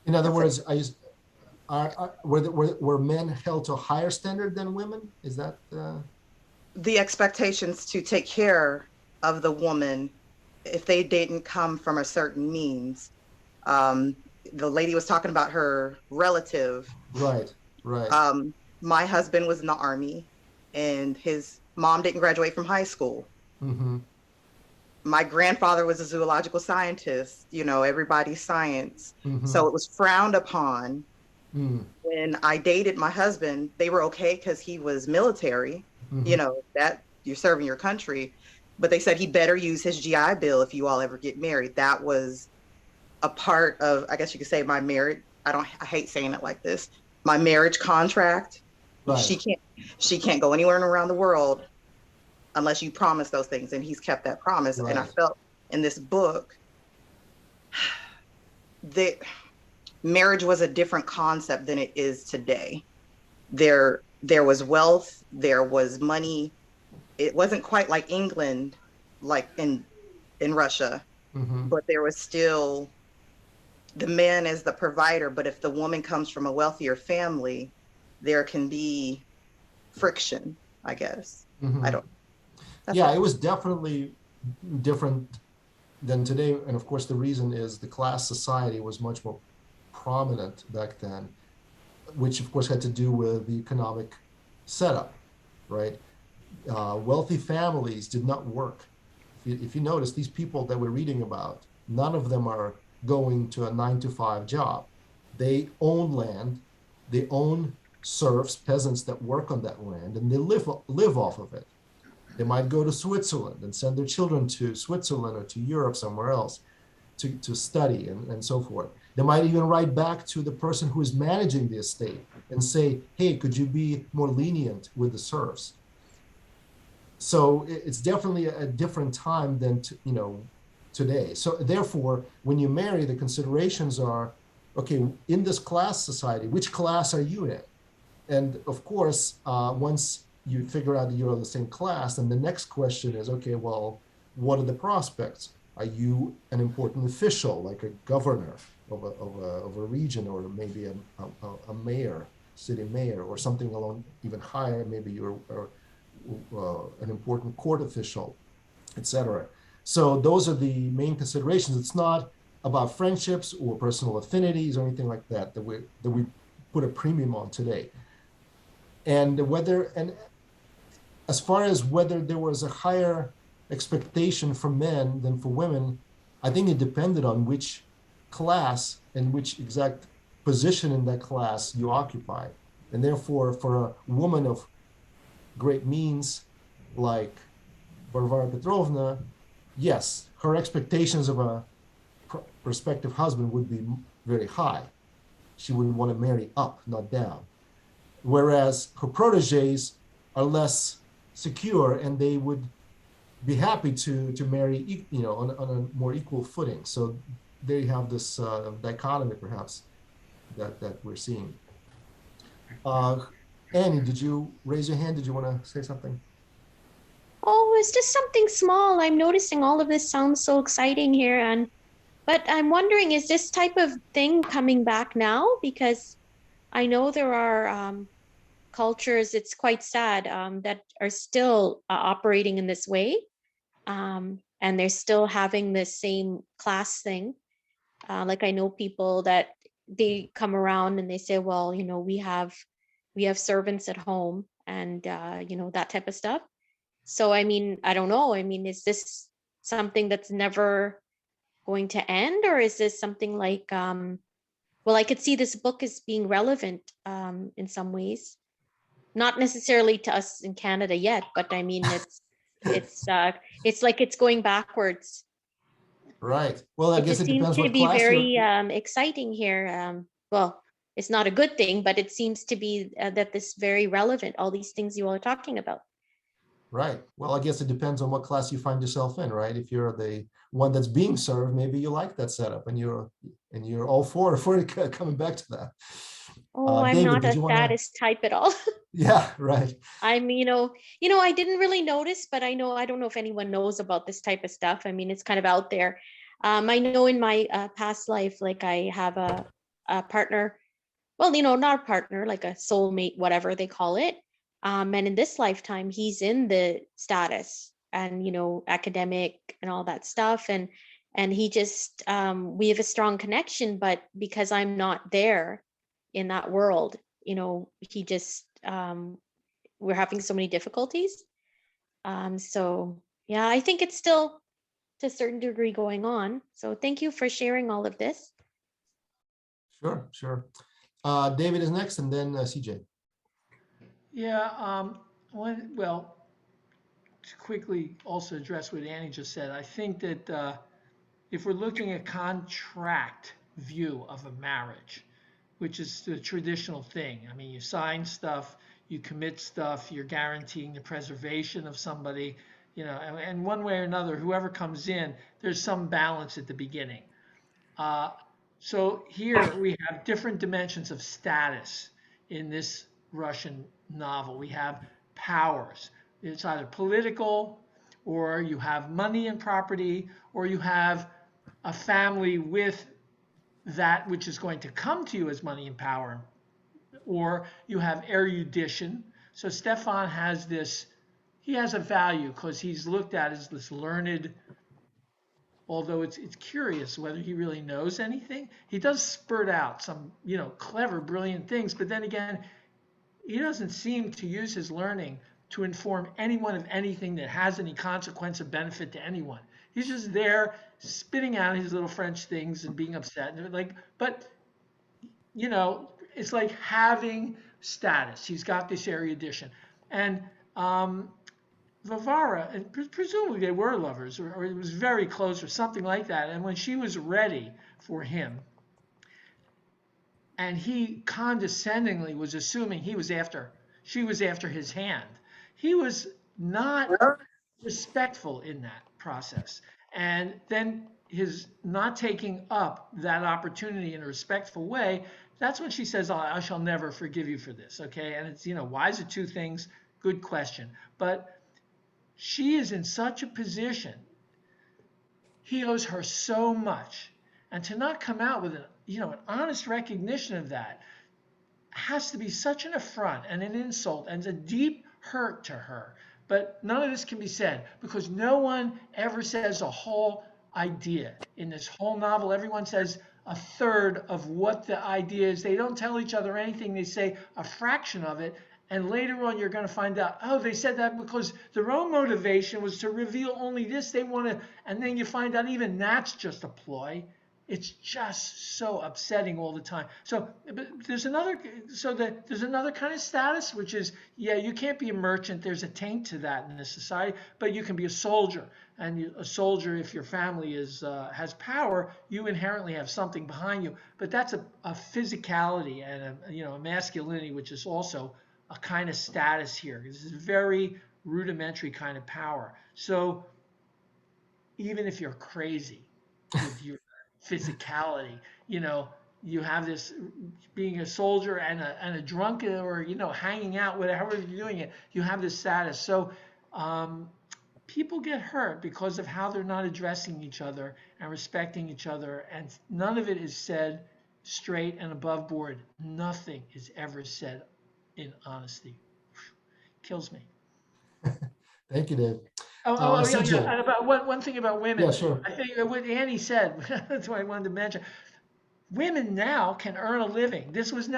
In other words, were men held to a higher standard than women? Is that the expectations to take care of the woman if they didn't come from a certain means? The lady was talking about her relative. Right. My husband was in the Army, and his mom didn't graduate from high school. Mm-hmm. My grandfather was a zoological scientist, everybody's science. Mm-hmm. So it was frowned upon. Mm. When I dated my husband, they were okay because he was military, Mm-hmm. That you're serving your country. But they said he better use his GI Bill if you all ever get married. That was a part of, I guess you could say, my marriage. I hate saying it like this. My marriage contract. Right. She can't go anywhere around the world unless you promise those things. And he's kept that promise. Right. And I felt in this book that marriage was a different concept than it is today. There was wealth, there was money. It wasn't quite like England, like in Russia, Mm-hmm. but there was still the man as the provider. But if the woman comes from a wealthier family, there can be friction, I guess. Mm-hmm. It was definitely different than today. And of course, the reason is the class society was much more prominent back then, which of course had to do with the economic setup, right? Wealthy families did not work. If you notice, these people that we're reading about, none of them are going to a 9-to-5 job. They own land, they own serfs, peasants that work on that land, and they live off of it. They might go to Switzerland and send their children to Switzerland or to Europe, somewhere else, to study and so forth. They might even write back to the person who is managing the estate and say, hey, could you be more lenient with the serfs? So it's definitely a different time than today. So therefore, when you marry, the considerations are, okay, in this class society, which class are you in? And of course, once you figure out that you're in the same class, then the next question is, okay, well, what are the prospects? Are you an important official, like a governor of a region, or maybe a mayor, city mayor, or something along even higher? Maybe you're an important court official, etc. So those are the main considerations. It's not about friendships or personal affinities or anything like that we put a premium on today. And as far as whether there was a higher expectation for men than for women, I think it depended on which class and which exact position in that class you occupy. And therefore, for a woman of great means like Varvara Petrovna, yes, her expectations of a prospective husband would be very high. She would want to marry up, not down. Whereas her proteges are less secure, and they would be happy to marry, on a more equal footing. So there you have this dichotomy, perhaps, that we're seeing. Annie, did you raise your hand? Did you want to say something? Oh, it's just something small. I'm noticing all of this sounds so exciting here, but I'm wondering, is this type of thing coming back now? Because I know there are cultures, it's quite sad, that are still operating in this way, and they're still having the same class thing. Like I know people that they come around and they say, well, we have servants at home, and that type of stuff. So I mean, I don't know. I mean, is this something that's never going to end, or is this something like well, I could see this book as being relevant in some ways, not necessarily to us in Canada yet, but I mean, it's like it's going backwards. Right. Well, I guess it seems depends to what be class very you're. exciting here. Well, it's not a good thing, but it seems to be that this very relevant, all these things you all are talking about. Right. Well, I guess it depends on what class you find yourself in, right? If you're the one that's being served, maybe you like that setup, and you're all for it coming back to that. Oh, I'm David, not did a you want to? status type at all. Yeah, right. I'm, I didn't really notice, but I don't know if anyone knows about this type of stuff. I mean, it's kind of out there. I know in my past life, like I have a partner, well, not a partner, like a soulmate, whatever they call it. And in this lifetime, he's in the status and, academic and all that stuff. And he just, we have a strong connection, but because I'm not there in that world, he just, we're having so many difficulties. So yeah, I think it's still to a certain degree going on. So thank you for sharing all of this. Sure. David is next, and then CJ. Yeah, well, to quickly also address what Annie just said, I think that if we're looking at contract view of a marriage, which is the traditional thing, I mean, you sign stuff, you commit stuff, you're guaranteeing the preservation of somebody, and one way or another, whoever comes in, there's some balance at the beginning. So here we have different dimensions of status in this Russian novel. We have powers. It's either political, or you have money and property, or you have a family with that which is going to come to you as money and power, or you have erudition. So Stepan has this, he has a value because he's looked at as this learned, although it's curious whether he really knows anything. He does spurt out some, clever, brilliant things, but then again, he doesn't seem to use his learning to inform anyone of anything that has any consequence or benefit to anyone. He's just there spitting out his little French things and being upset. But it's like having status. He's got this erudition. And Varvara, and presumably they were lovers, or it was very close or something like that. And when she was ready for him, and he condescendingly was assuming she was after his hand, he was not respectful in that process. And then his not taking up that opportunity in a respectful way, that's when she says, I shall never forgive you for this. Okay. And it's, why is it two things? Good question. But she is in such a position he owes her so much. And to not come out with an honest recognition of that has to be such an affront and an insult and a deep hurt to her. But none of this can be said because no one ever says a whole idea. In this whole novel, everyone says a third of what the idea is. They don't tell each other anything. They say a fraction of it. And later on, you're going to find out, oh, they said that because their own motivation was to reveal only this. They want to, and then you find out even that's just a ploy. It's just so upsetting all the time. So there's another kind of status, which is, yeah, you can't be a merchant. There's a taint to that in this society, but you can be a soldier. And a soldier, if your family has power, you inherently have something behind you. But that's a physicality and a masculinity, which is also a kind of status here. This is a very rudimentary kind of power. So even if you're crazy with your physicality, you have this being a soldier and a drunk or hanging out, whatever you're doing it, you have this status. So people get hurt because of how they're not addressing each other and respecting each other, and none of it is said straight and above board. Nothing is ever said in honesty. Kills me. Thank you, Dave. Yeah. And about one thing about women. Yeah, sure. I think what Annie said, that's what I wanted to mention. Women now can earn a living. This is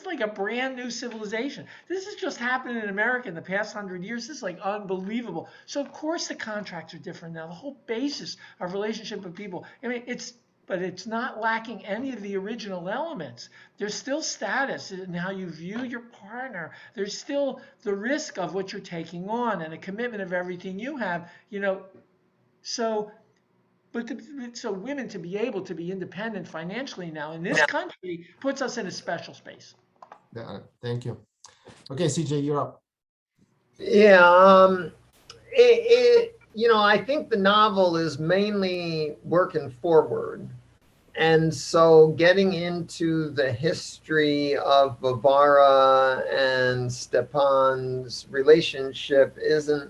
like a brand new civilization. This has just happened in America in the past 100 years. This is like unbelievable. So of course the contracts are different now. The whole basis of relationship with people. I mean, but it's not lacking any of the original elements. There's still status in how you view your partner. There's still the risk of what you're taking on and a commitment of everything you have, So women to be able to be independent financially now in this country puts us in a special space. Yeah, thank you. Okay, CJ, you're up. Yeah, I think the novel is mainly working forward. And so getting into the history of Varvara and Stepan's relationship isn't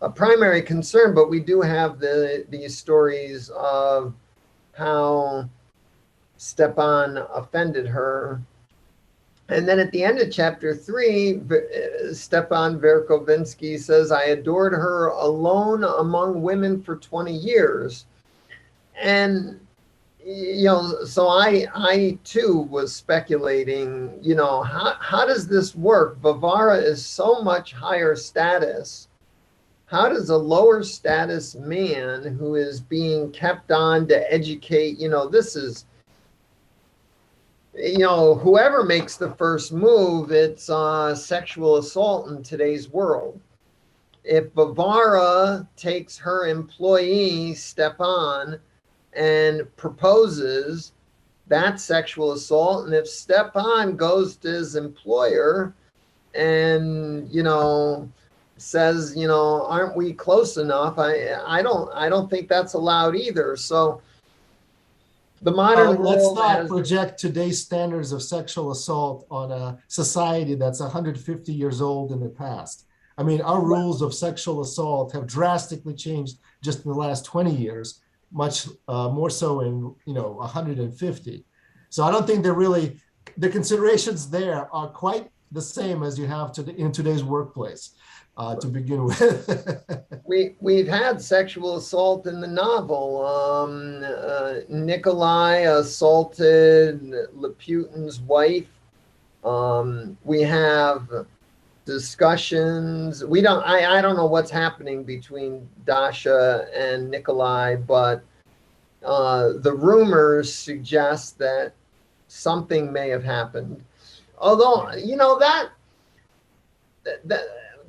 a primary concern, but we do have these stories of how Stepan offended her. And then at the end of chapter 3, Stepan Verkovensky says, I adored her alone among women for 20 years. And, so I too was speculating, how does this work? Varvara is so much higher status. How does a lower status man who is being kept on to educate, this is, whoever makes the first move, it's sexual assault in today's world. If Varvara takes her employee, Stepan, and proposes, that's sexual assault. And if Stepan goes to his employer and, says, aren't we close enough? I don't think that's allowed either. So the modern let's world not project today's standards of sexual assault on a society that's 150 years old in the past. I mean, our rules of sexual assault have drastically changed just in the last 20 years, much more so in 150. So I don't think the considerations there are quite the same as you have in today's workplace. To begin with. We've had sexual assault in the novel. Nikolai assaulted Lebyatkin's wife. We have discussions. I don't know what's happening between Dasha and Nikolai, but the rumors suggest that something may have happened. Although,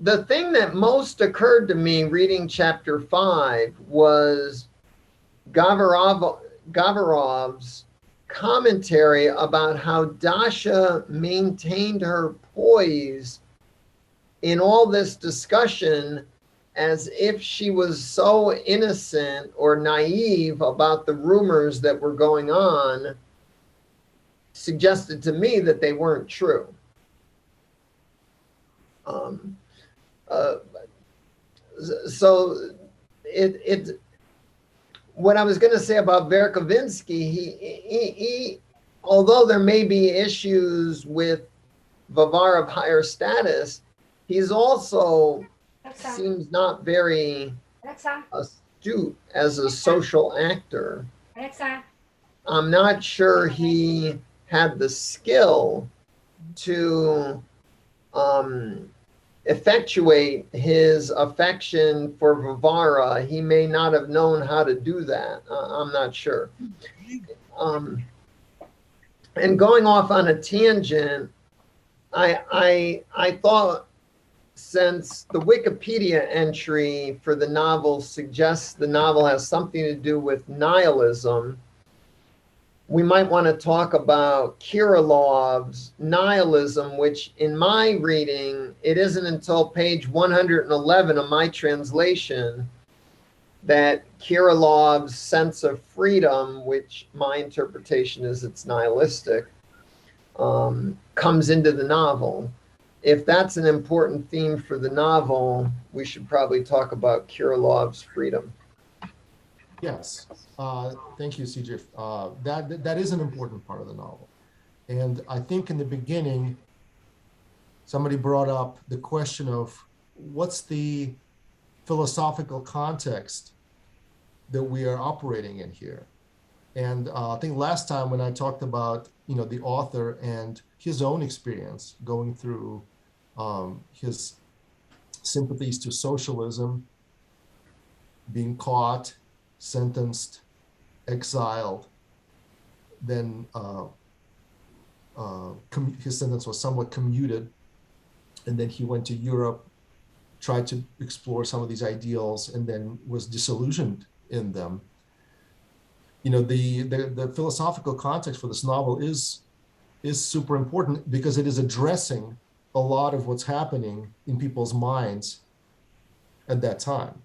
the thing that most occurred to me reading chapter 5 was Gavarov's commentary about how Dasha maintained her poise in all this discussion as if she was so innocent or naive about the rumors that were going on, suggested to me that they weren't true. So what I was going to say about Verkovinsky, he, although there may be issues with Varvara of higher status, he's also seems not very astute as a social actor. I'm not sure he had the skill to effectuate his affection for Varvara. He may not have known how to do that. I'm not sure. And going off on a tangent, I thought, since the Wikipedia entry for the novel suggests the novel has something to do with nihilism, we might want to talk about Kirilov's nihilism, which in my reading, it isn't until page 111 of my translation that Kirilov's sense of freedom, which my interpretation is it's nihilistic, comes into the novel. If that's an important theme for the novel, we should probably talk about Kirilov's freedom. Yes, thank you, CJ. That is an important part of the novel. And I think in the beginning, somebody brought up the question of what's the philosophical context that we are operating in here. And I think last time when I talked about, the author and his own experience going through his sympathies to socialism, being caught, sentenced, exiled, then his sentence was somewhat commuted, and then he went to Europe, tried to explore some of these ideals, and then was disillusioned in them. The philosophical context for this novel is super important because it is addressing a lot of what's happening in people's minds at that time.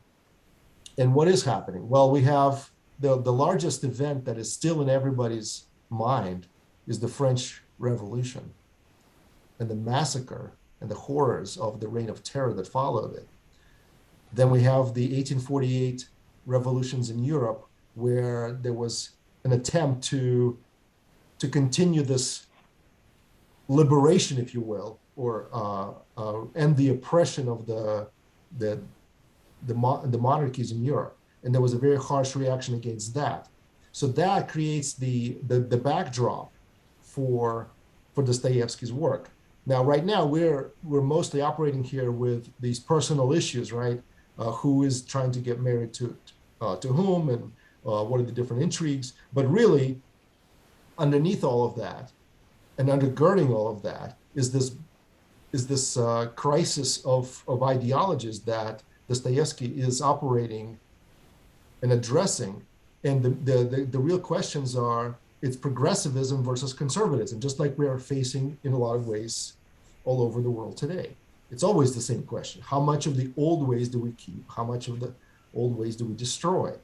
And what is happening? Well, we have the largest event that is still in everybody's mind is the French Revolution and the massacre and the horrors of the reign of terror that followed it. Then we have the 1848 revolutions in Europe, where there was an attempt to continue this liberation, if you will, or end the oppression of the monarchies in Europe. And there was a very harsh reaction against that. So that creates the backdrop for Dostoevsky's work. Now, right now, we're mostly operating here with these personal issues, right? Who is trying to get married to whom, and what are the different intrigues? But really, underneath all of that, and undergirding all of that, is this crisis of ideologies that Dostoevsky is operating and addressing. And the real questions are, it's progressivism versus conservatism, just like we are facing in a lot of ways all over the world today. It's always the same question. How much of the old ways do we keep? How much of the old ways do we destroy?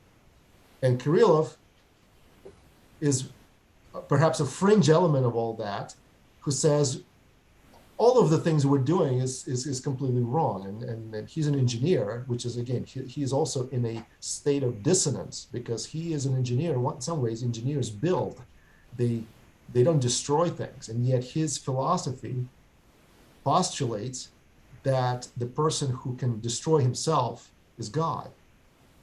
And Kirillov is perhaps a fringe element of all that, who says all of the things we're doing is completely wrong. And he's an engineer, which is, again, he is also in a state of dissonance, because he is an engineer. In some ways, engineers build. They don't destroy things. And yet his philosophy postulates that the person who can destroy himself is God.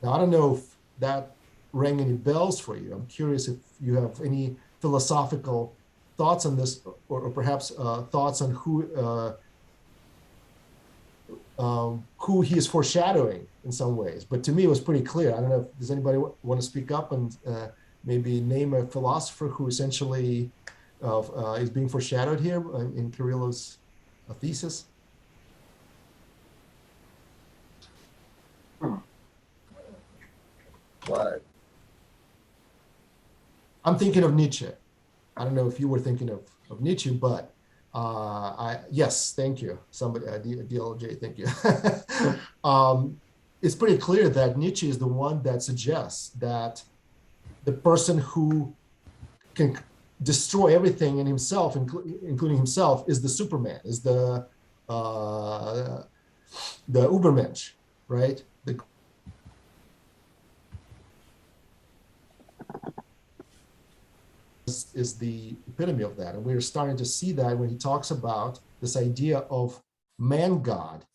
Now, I don't know if that rang any bells for you. I'm curious if you have any philosophical thoughts on this, or perhaps thoughts on who he is foreshadowing in some ways. But to me, it was pretty clear. I don't know, does anybody want to speak up and maybe name a philosopher who essentially is being foreshadowed here in Kirillov's thesis? What? I'm thinking of Nietzsche. I don't know if you were thinking of Nietzsche, but yes, thank you. Somebody, DLJ, thank you. It's pretty clear that Nietzsche is the one that suggests that the person who can destroy everything in himself, including himself, is the Superman, is the Übermensch, right? is the epitome of that. And we're starting to see that when he talks about this idea of man-God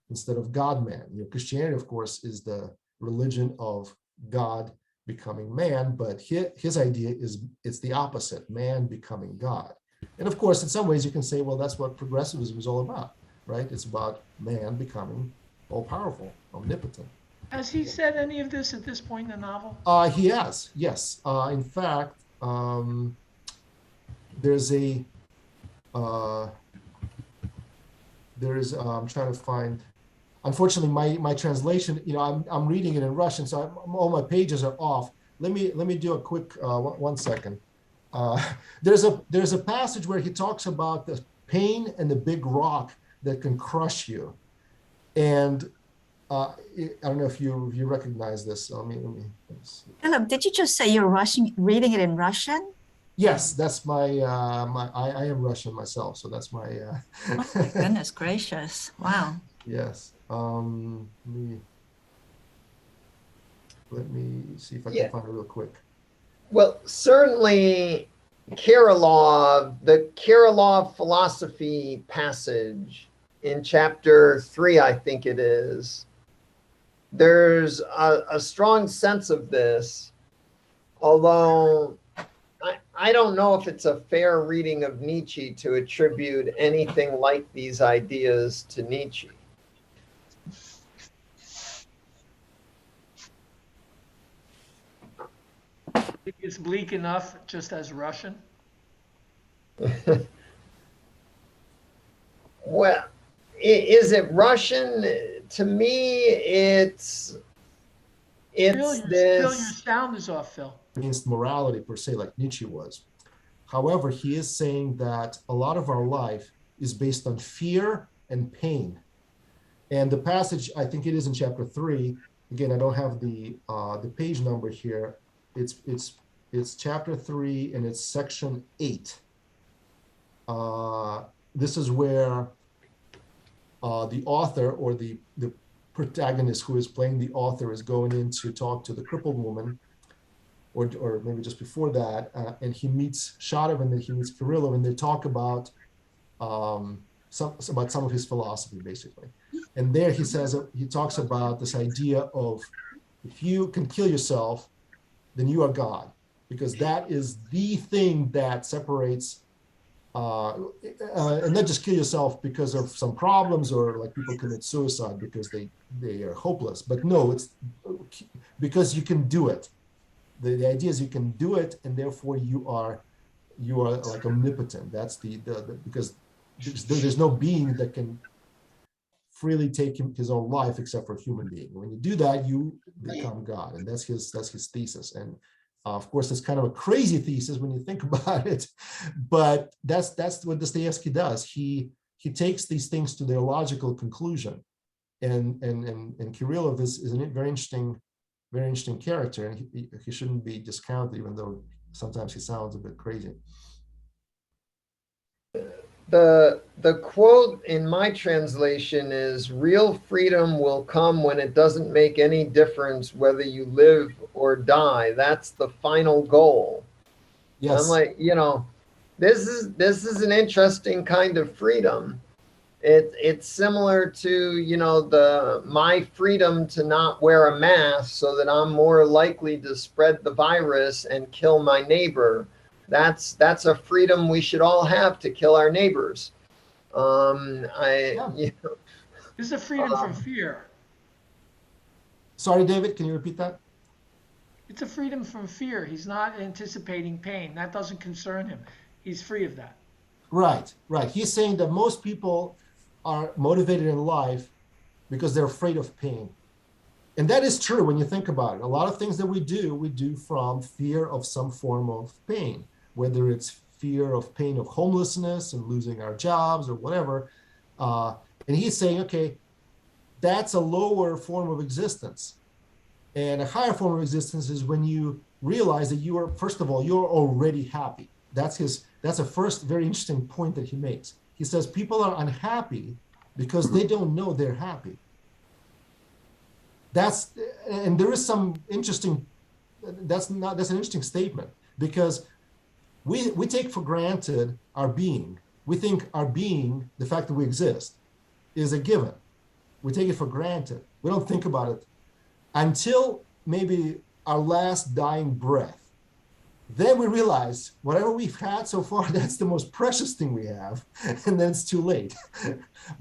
instead of God-man. Christianity, of course, is the religion of God becoming man, but his idea is it's the opposite, man becoming God. And of course, in some ways you can say, well, that's what progressivism is all about, right? It's about man becoming all-powerful, omnipotent. Has he said any of this at this point in the novel? He has, yes. In fact, there's a, I'm trying to find, unfortunately, my translation, I'm reading it in Russian, so all my pages are off. Let me do a quick, 1 second. There's a passage where he talks about the pain and the big rock that can crush you. And I don't know if you recognize this. Let me see. Philip, did you just say you're reading it in Russian? Yes, that's my I am Russian myself, so that's my. Oh my goodness gracious! Wow. Yes. Let me see if I can find it real quick. Well, certainly the Kirillov philosophy passage in chapter 3, I think it is, there's a strong sense of this, although I don't know if it's a fair reading of Nietzsche to attribute anything like these ideas to Nietzsche. Think it's bleak enough just as Russian? Well, is it Russian? To me, it's Phil, this. your sound is off, Phil. Against morality per se, like Nietzsche was. However, he is saying that a lot of our life is based on fear and pain. And the passage, I think it is in chapter 3. Again, I don't have the page number here. It's chapter 3 and it's section 8. This is where the author or the protagonist who is playing the author is going in to talk to the crippled woman, or maybe just before that, and he meets Shadov and then he meets Kirillov, and they talk about some of his philosophy, basically. And there he talks about this idea of if you can kill yourself, then you are God, because that is the thing that separates. And not just kill yourself because of some problems, or like people commit suicide because they are hopeless. But no, it's because you can do it. The idea is you can do it, and therefore you are like omnipotent. That's because there's no being that can freely take his own life except for a human being. When you do that, you become God, and that's his thesis. And of course, it's kind of a crazy thesis when you think about it, but that's what Dostoevsky does. He takes these things to their logical conclusion, and Kirillov is a very interesting character, and he shouldn't be discounted, even though sometimes he sounds a bit crazy. The quote in my translation is, "Real freedom will come when it doesn't make any difference whether you live or die. That's the final goal." Yes. I'm like, this is an interesting kind of freedom. It's similar to, my freedom to not wear a mask so that I'm more likely to spread the virus and kill my neighbor. That's a freedom we should all have, to kill our neighbors. This is a freedom from fear. Sorry, David, can you repeat that? It's a freedom from fear. He's not anticipating pain. That doesn't concern him. He's free of that. Right. He's saying that most people are motivated in life because they're afraid of pain. And that is true when you think about it. A lot of things that we do from fear of some form of pain, whether it's fear of pain of homelessness and losing our jobs or whatever. And he's saying, okay, that's a lower form of existence. And a higher form of existence is when you realize that you are, first of all, you're already happy. That's a first very interesting point that he makes. He says people are unhappy because they don't know they're happy. And there is some interesting, that's an interesting statement, because we take for granted our being. We think our being, the fact that we exist, is a given. We take it for granted. We don't think about it until maybe our last dying breath. Then we realize whatever we've had so far, that's the most precious thing we have, and then it's too late.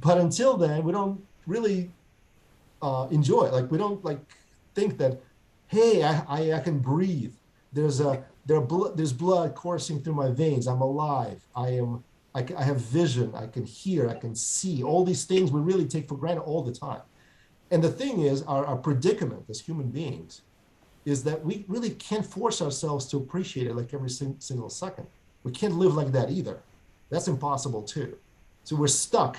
But until then, we don't really enjoy it. Like, we don't like think that, hey, I can breathe. There's blood coursing through my veins. I'm alive. I have vision. I can hear. I can see. All these things we really take for granted all the time. And the thing is, our predicament as human beings is that we really can't force ourselves to appreciate it like every single second. We can't live like that either. That's impossible too. So we're stuck.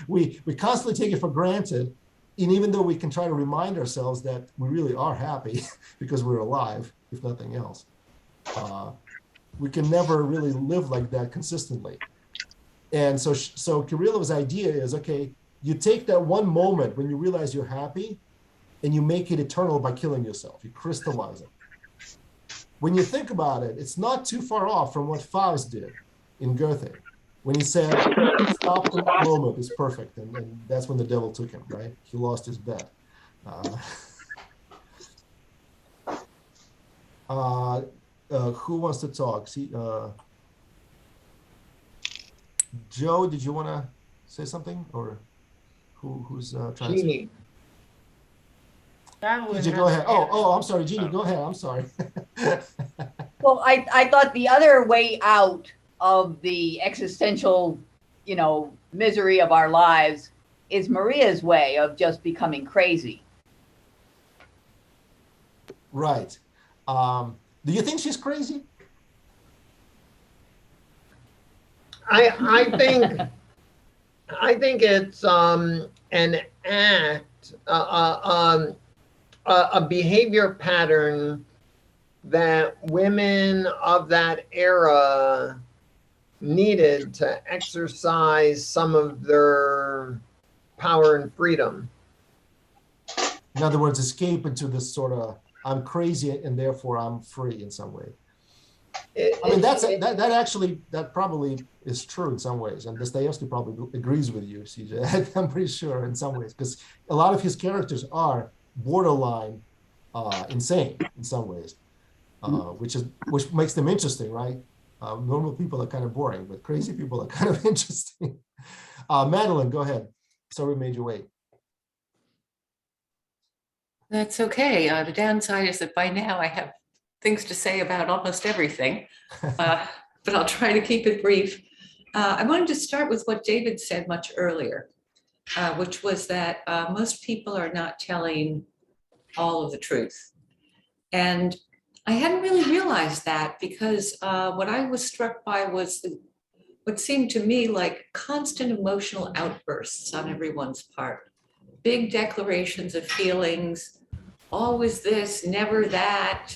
We constantly take it for granted, and even though we can try to remind ourselves that we really are happy because we're alive, if nothing else, we can never really live like that consistently. And so Kirillov's idea is, okay, you take that one moment when you realize you're happy, and you make it eternal by killing yourself. You crystallize it. When you think about it, it's not too far off from what Faust did in Goethe, when he said, stop the moment is perfect. And that's when the devil took him, right? He lost his bet. Who wants to talk? See, Joe, did you want to say something? Or who's trying to say? Jeannie, go ahead. Oh, I'm sorry, Jeannie, go ahead. I'm sorry. Well, I thought the other way out of the existential, misery of our lives is Maria's way of just becoming crazy. Right. Do you think she's crazy? I think it's an act, a behavior pattern that women of that era needed to exercise some of their power and freedom. In other words, escape into this sort of, I'm crazy and therefore I'm free in some way. That probably is true in some ways, and Dostoevsky probably agrees with you, CJ. I'm pretty sure in some ways, because a lot of his characters are borderline insane in some ways, which makes them interesting, right? Normal people are kind of boring, but crazy people are kind of interesting. Madeline, go ahead. Sorry we made you wait. That's okay. The downside is that by now I have things to say about almost everything, but I'll try to keep it brief. I wanted to start with what David said much earlier, which was that most people are not telling all of the truth. And I hadn't really realized that, because what I was struck by was what seemed to me like constant emotional outbursts on everyone's part. Big declarations of feelings, always this, never that,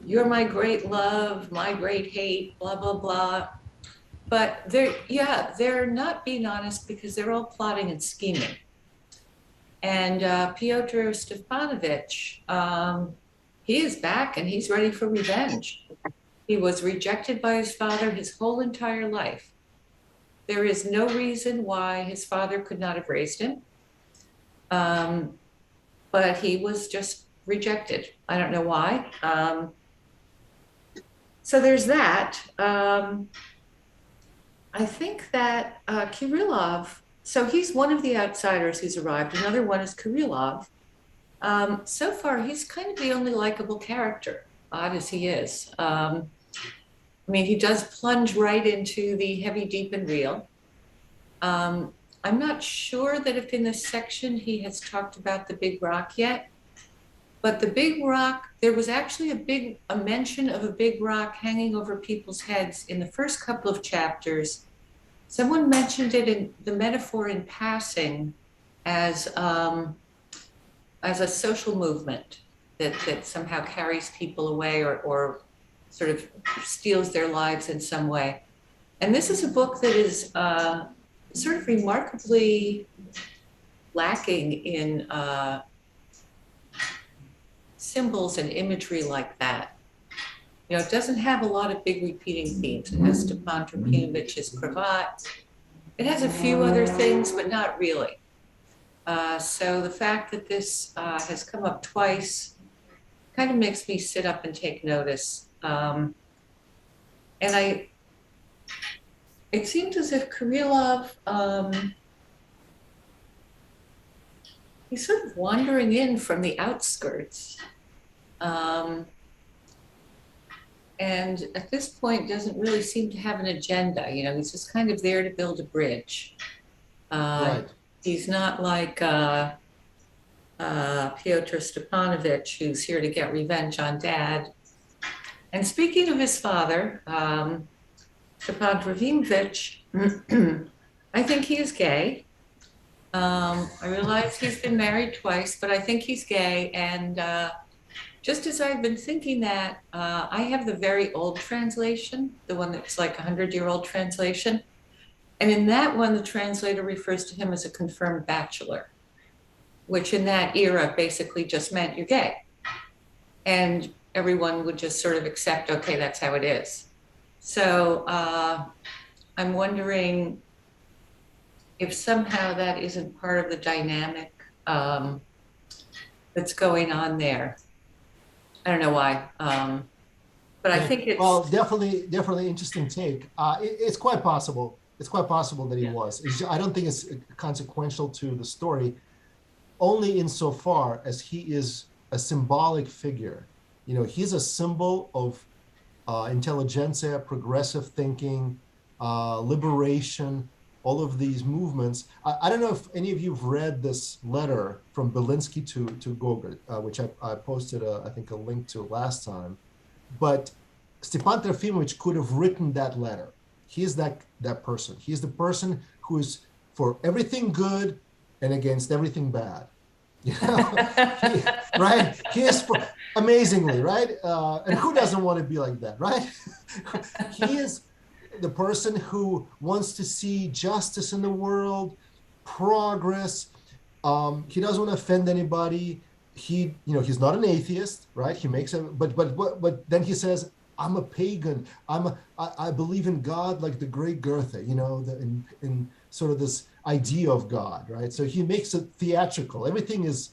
you're my great love, my great hate, blah, blah, blah. But they're not being honest, because they're all plotting and scheming. And Pyotr Stepanovich, he is back and he's ready for revenge. He was rejected by his father his whole entire life. There is no reason why his father could not have raised him. But he was just rejected. I don't know why. So there's that. I think that Kirillov, so he's one of the outsiders who's arrived. Another one is Kirillov. So far, he's kind of the only likable character, odd as he is. He does plunge right into the heavy, deep, and real. I'm not sure that if in this section he has talked about the big rock yet, but the big rock, there was actually a mention of a big rock hanging over people's heads in the first couple of chapters. Someone mentioned it in the metaphor in passing as a social movement that somehow carries people away or sort of steals their lives in some way. And this is a book that is sort of remarkably lacking in symbols and imagery like that. You know, it doesn't have a lot of big repeating themes. It has Stepan Trofimovich's cravat. It has a few other things, but not really. So the fact that this has come up twice kind of makes me sit up and take notice. And it seems as if Kirillov, he's sort of wandering in from the outskirts. And at this point doesn't really seem to have an agenda. You know, he's just kind of there to build a bridge. Right. He's not like Pyotr Stepanovich, who's here to get revenge on Dad. And speaking of his father, Stepan Trofimovich, I think he is gay. I realize he's been married twice, but I think he's gay. And just as I've been thinking that, I have the very old translation, the one that's like a 100-year-old translation. And in that one, the translator refers to him as a confirmed bachelor, which in that era basically just meant you're gay. And everyone would just sort of accept, okay, that's how it is. So I'm wondering if somehow that isn't part of the dynamic that's going on there. I don't know why, but I think it's... Well, definitely interesting take. It's quite possible. It's quite possible that he was. I don't think it's consequential to the story, only insofar as he is a symbolic figure. You know, he's a symbol of intelligentsia, progressive thinking, liberation, all of these movements. I don't know if any of you have read this letter from Belinsky to Gogol, which I posted, I think, a link to last time. But Stepan Trofimovich could have written that letter. He is that person. He is the person who is for everything good and against everything bad. You know, right? He is for, amazingly, right? And who doesn't want to be like that, right? He is the person who wants to see justice in the world, progress. He doesn't want to offend anybody. He's not an atheist, right? He makes a, but then he says, I'm a pagan. I believe in God like the great Goethe, you know, in sort of this idea of God, right? So he makes it theatrical. Everything is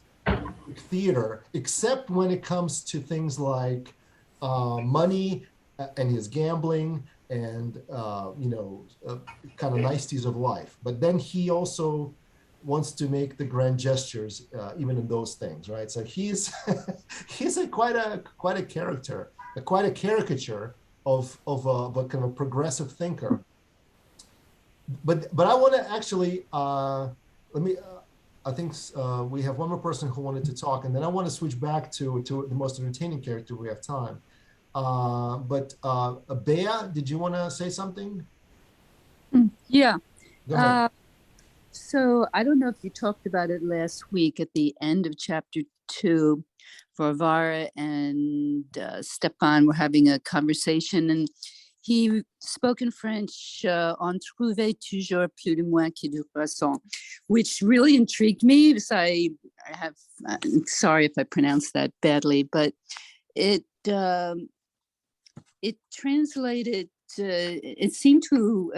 theater, except when it comes to things like money and his gambling and kind of niceties of life. But then he also wants to make the grand gestures even in those things, right? So he's quite a character, quite a caricature of a kind of progressive thinker. But I want to actually I think we have one more person who wanted to talk, and then I want to switch back to the most entertaining character we have time. But Bea, did you want to say something? Yeah. Go ahead. So I don't know if you talked about it last week at the end of chapter 2. Varvara and Stepan were having a conversation, and he spoke in French, on trouver toujours plus de moi que du poisson, which really intrigued me because I'm sorry if I pronounced that badly, but it translated, it seemed to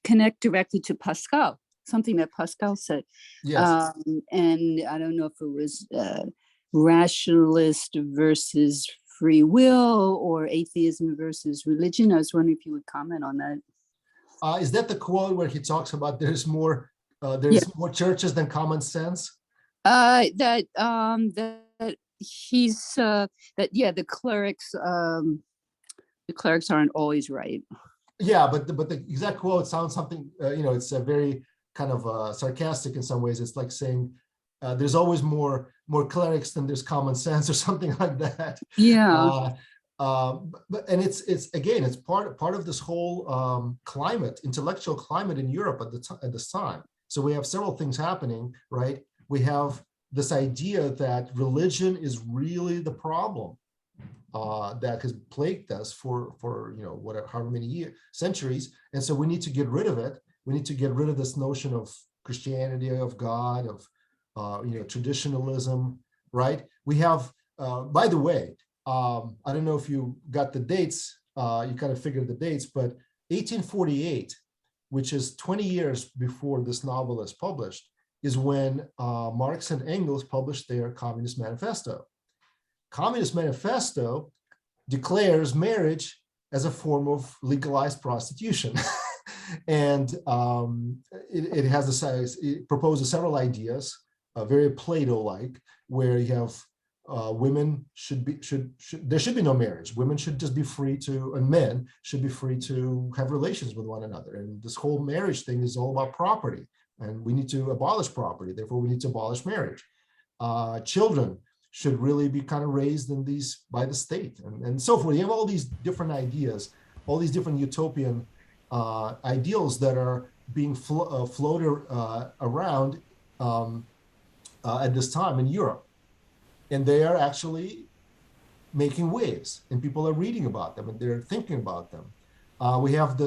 connect directly to Pascal, something that Pascal said. Yes. And I don't know if it was rationalist versus free will or atheism versus religion. I was wondering if you would comment on that. Is that the quote where he talks about there's more churches than common sense? The clerics aren't always right. Yeah, but the exact quote sounds something, it's a very kind of sarcastic in some ways. It's like saying there's always more clerics than there's common sense or something like that. Yeah. It's part of this whole intellectual climate in Europe at this time. So we have several things happening, right? We have this idea that religion is really the problem that has plagued us for however many centuries, and so we need to get rid of it. We need to get rid of this notion of Christianity, of God, of traditionalism, right? We have, by the way, I don't know if you got the dates, you kind of figured the dates, but 1848, which is 20 years before this novel is published, is when Marx and Engels published their Communist Manifesto. Communist Manifesto declares marriage as a form of legalized prostitution. And it has it proposes several ideas, very Plato-like, where you have women there should be no marriage. Women should just be free to, and men should be free to have relations with one another. And this whole marriage thing is all about property, and we need to abolish property. Therefore, we need to abolish marriage. Children should really be kind of raised in these by the state, and so forth. You have all these different ideas, all these different utopian ideals that are being floated around at this time in Europe. And they are actually making waves, and people are reading about them, and they're thinking about them. We have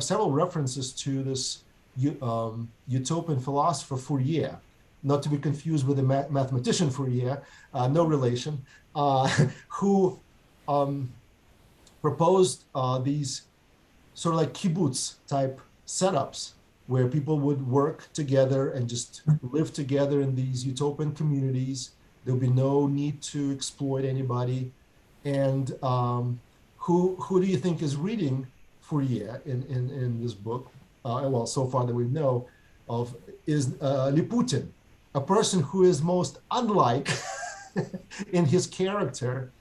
several references to this utopian philosopher Fourier, not to be confused with the mathematician Fourier, no relation, who proposed these sort of like kibbutz type setups where people would work together and just live together in these utopian communities. There'll be no need to exploit anybody. And who do you think is reading Fourier in this book? Well, so far that we know of is Lebyatkin, a person who is most unlike in his character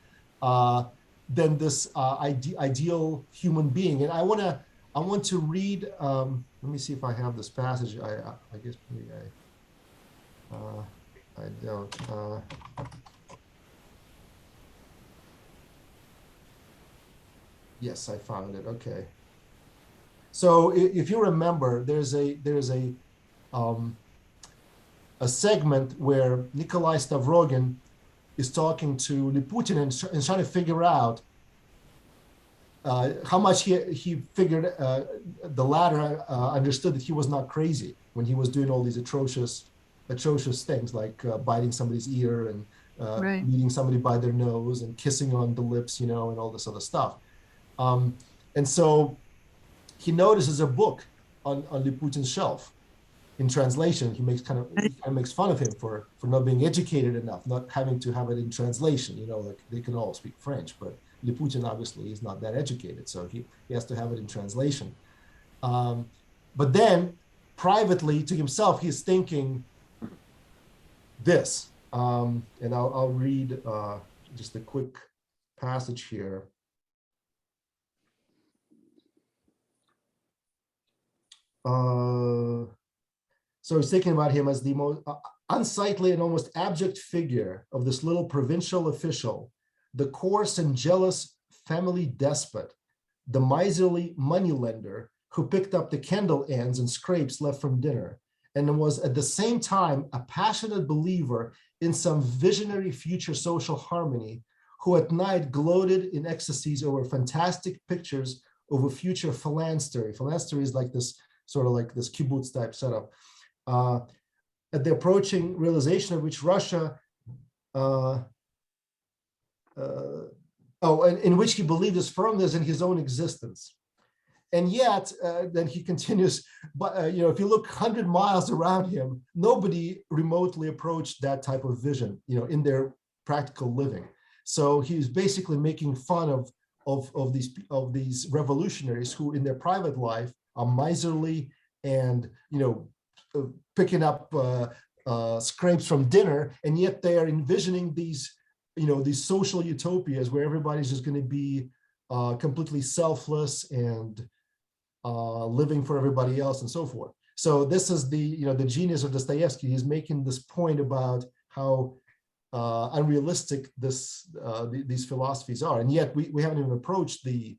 than this ideal human being. And I want to read. Let me see if I have this passage. I guess maybe I don't. Yes, I found it. Okay. So if you remember, there's a segment where Nikolai Stavrogin is talking to Lebyatkin and trying to figure out how much he figured the latter understood that he was not crazy when he was doing all these atrocious things like biting somebody's ear and Right. leading somebody by their nose and kissing on the lips, and all this other stuff. And so he notices a book on Lebyatkin's shelf in translation. He kind of makes fun of him for not being educated enough, not having to have it in translation. Like they can all speak French, but Lebyatkin obviously is not that educated, so he has to have it in translation. But then privately to himself, he's thinking this, and I'll read just a quick passage here. So he's thinking about him as the most unsightly and almost abject figure of this little provincial official, the coarse and jealous family despot, the miserly moneylender who picked up the candle ends and scraps left from dinner, and was at the same time a passionate believer in some visionary future social harmony, who at night gloated in ecstasies over fantastic pictures of a future phalanstery. Phalanstery is like this sort of like this kibbutz type setup. At the approaching realization of which Russia, in which he believed his firmness in his own existence. And yet, then he continues, but if you look 100 miles around him, nobody remotely approached that type of vision, in their practical living. So he's basically making fun of these revolutionaries who, in their private life, are miserly and picking up scrapes from dinner, and yet they are envisioning these social utopias where everybody's just going to be completely selfless and living for everybody else and so forth. So this is the genius of Dostoevsky. He's making this point about how unrealistic these philosophies are, and yet we haven't even approached the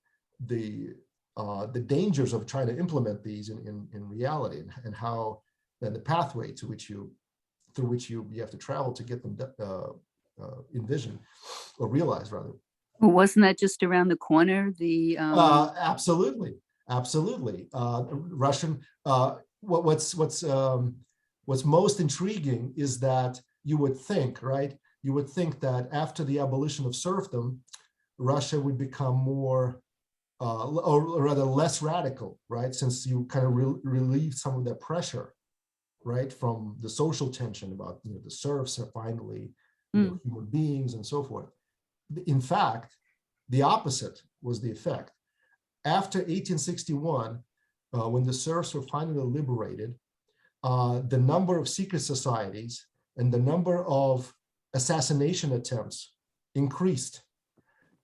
dangers of trying to implement these in reality, and how the pathway through which you have to travel to get them envisioned or realized, rather. Well, wasn't that just around the corner? The Absolutely. Russian. What's most intriguing is that you would think, right, you would think that after the abolition of serfdom, Russia would become more, or rather less radical, right? Since you kind of relieve some of that pressure, right, from the social tension about, you know, the serfs are finally, you know, human beings and so forth. In fact, the opposite was the effect. After 1861, when the serfs were finally liberated, the number of secret societies and the number of assassination attempts increased.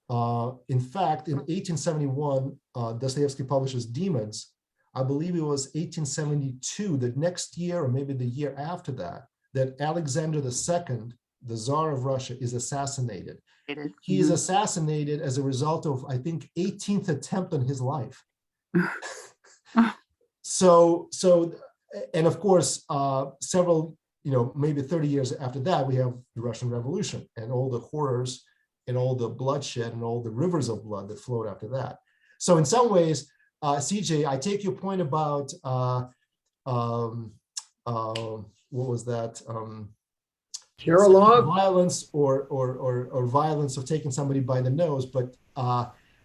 In fact, in 1871, Dostoevsky publishes Demons. I believe it was 1872, the next year or maybe the year after that, that Alexander II, the Tsar of Russia, is assassinated. He is assassinated as a result of, I think, 18th attempt on his life. So, and of course, several, you know, maybe 30 years after that, we have the Russian Revolution and all the horrors and all the bloodshed and all the rivers of blood that flowed after that. So in some ways, CJ, I take your point about, what was that? Violence or violence of taking somebody by the nose. But,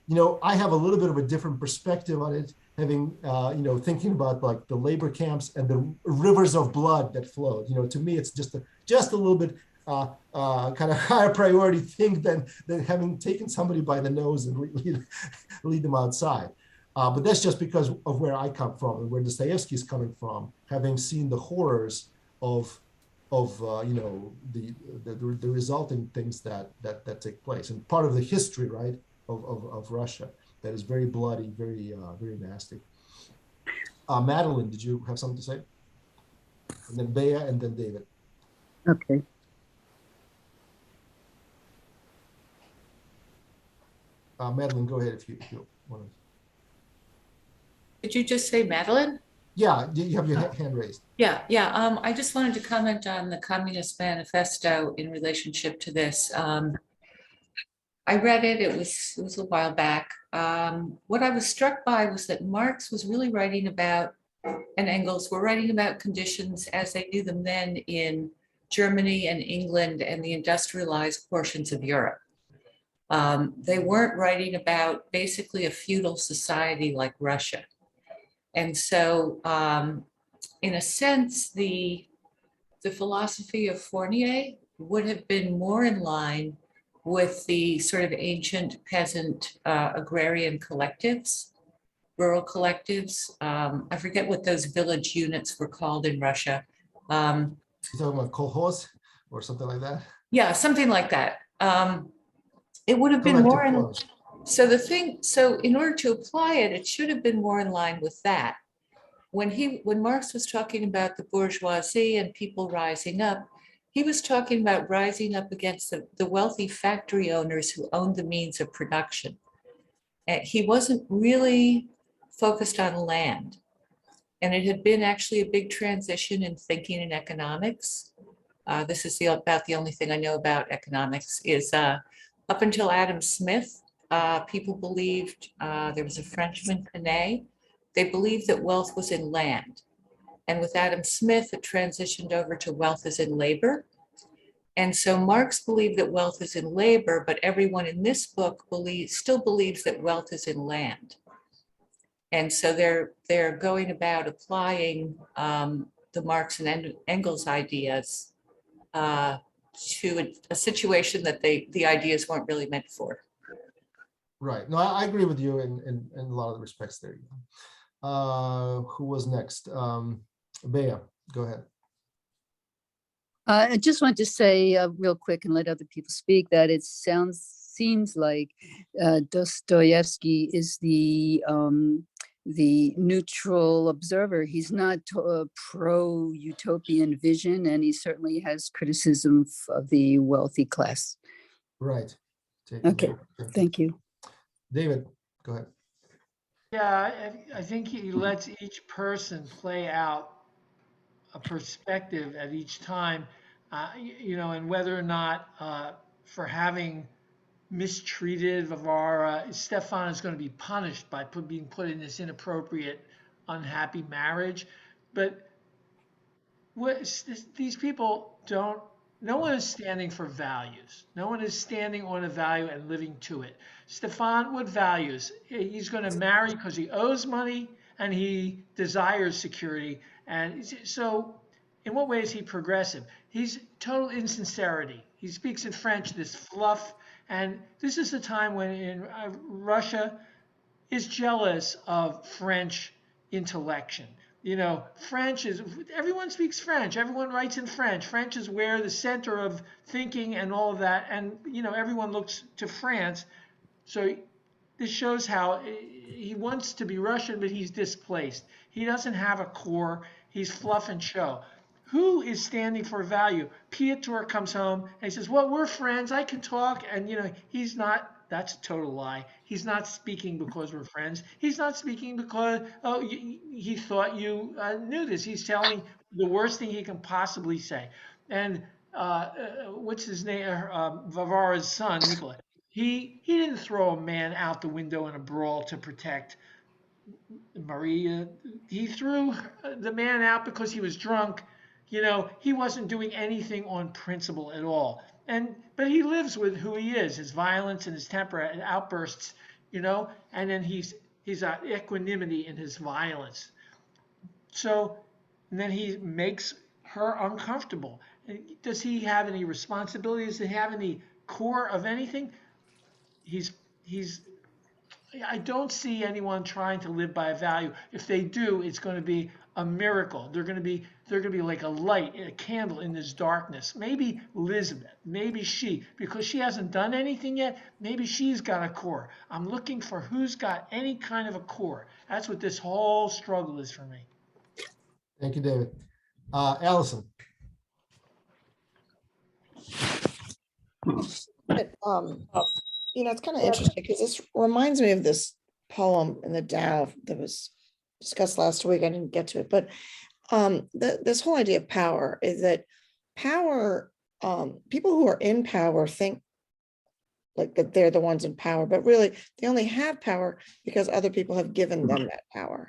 you know, I have a little bit of a different perspective on it, having, you know, thinking about like the labor camps and the rivers of blood that flowed. You know, to me, it's just a little bit kind of higher priority thing than having taken somebody by the nose and lead them outside. But that's just because of where I come from and where Dostoevsky is coming from, having seen the horrors of you know, the resulting things that take place, and part of the history, right, of Russia that is very bloody, very nasty. Madeline, did you have something to say? And then Bea, and then David. Okay. Madeline, go ahead if you want to. Did you just say Madeline? Yeah, you have your hand raised. Yeah. I just wanted to comment on the Communist Manifesto in relationship to this. I read it. It was a while back. What I was struck by was that Marx was really writing about, and Engels were writing about conditions as they knew them then in Germany and England and the industrialized portions of Europe. They weren't writing about basically a feudal society like Russia. And so, in a sense, the philosophy of Fournier would have been more in line with the sort of ancient peasant agrarian collectives, rural collectives. I forget what those village units were called in Russia. You're talking about kolkhoz or something like that? Yeah, something like that. It would have been more in, so in order to apply it, it should have been more in line with that. When Marx was talking about the bourgeoisie and people rising up, he was talking about rising up against the wealthy factory owners who owned the means of production. And he wasn't really focused on land. And it had been actually a big transition in thinking in economics. This is about the only thing I know about economics is up until Adam Smith, people believed, there was a Frenchman, Personae, they believed that wealth was in land. And with Adam Smith, it transitioned over to wealth is in labor. And so Marx believed that wealth is in labor, but everyone in this book still believes that wealth is in land. And so they're going about applying the Marx and Engels ideas to a situation that the ideas weren't really meant for. Right. No, I agree with you in a lot of the respects there. Who was next? Bea, go ahead. I just want to say real quick and let other people speak that it seems like Dostoevsky is the neutral observer. He's not a pro-utopian vision, and he certainly has criticism of the wealthy class. Right. Okay, thank you. David, go ahead. Yeah, I think he lets each person play out a perspective at each time, you know, and whether or not for having mistreated Varvara, Stepan is going to be punished by being put in this inappropriate, unhappy marriage. But these people don't no one is standing for values. No one is standing on a value and living to it. Stepan, what values? He's going to marry because he owes money and he desires security. And so in what way is he progressive? He's total insincerity. He speaks in French, this fluff. And this is the time when in Russia is jealous of French intellection. You know, French is, everyone speaks French. Everyone writes in French. French is where the center of thinking and all of that. And, you know, everyone looks to France. So this shows how he wants to be Russian, but he's displaced. He doesn't have a core. He's fluff and show. Who is standing for value? Piotr comes home and he says, well, we're friends. I can talk. And, you know, he's not. That's a total lie. He's not speaking because we're friends. He's not speaking because, oh, he thought you knew this. He's telling the worst thing he can possibly say. And what's his name? Varvara's son, Nikolai. He didn't throw a man out the window in a brawl to protect Maria. He threw the man out because he was drunk. You know, he wasn't doing anything on principle at all. But he lives with who he is, his violence and his temper and outbursts, you know, and then he's got equanimity in his violence. So, and then he makes her uncomfortable. Does he have any responsibilities? Does he have any core of anything? I don't see anyone trying to live by a value. If they do, it's going to be a miracle. They're going to be like a light, a candle in this darkness. Maybe Elizabeth, maybe she, because she hasn't done anything yet, maybe she's got a core. I'm looking for who's got any kind of a core. That's what this whole struggle is for me. Thank you, David. Allison. You know, it's kind of interesting because this reminds me of this poem in the Tao that was discussed last week. I didn't get to it, but this whole idea of power is that power, people who are in power think like that they're the ones in power, but really they only have power because other people have given them that power.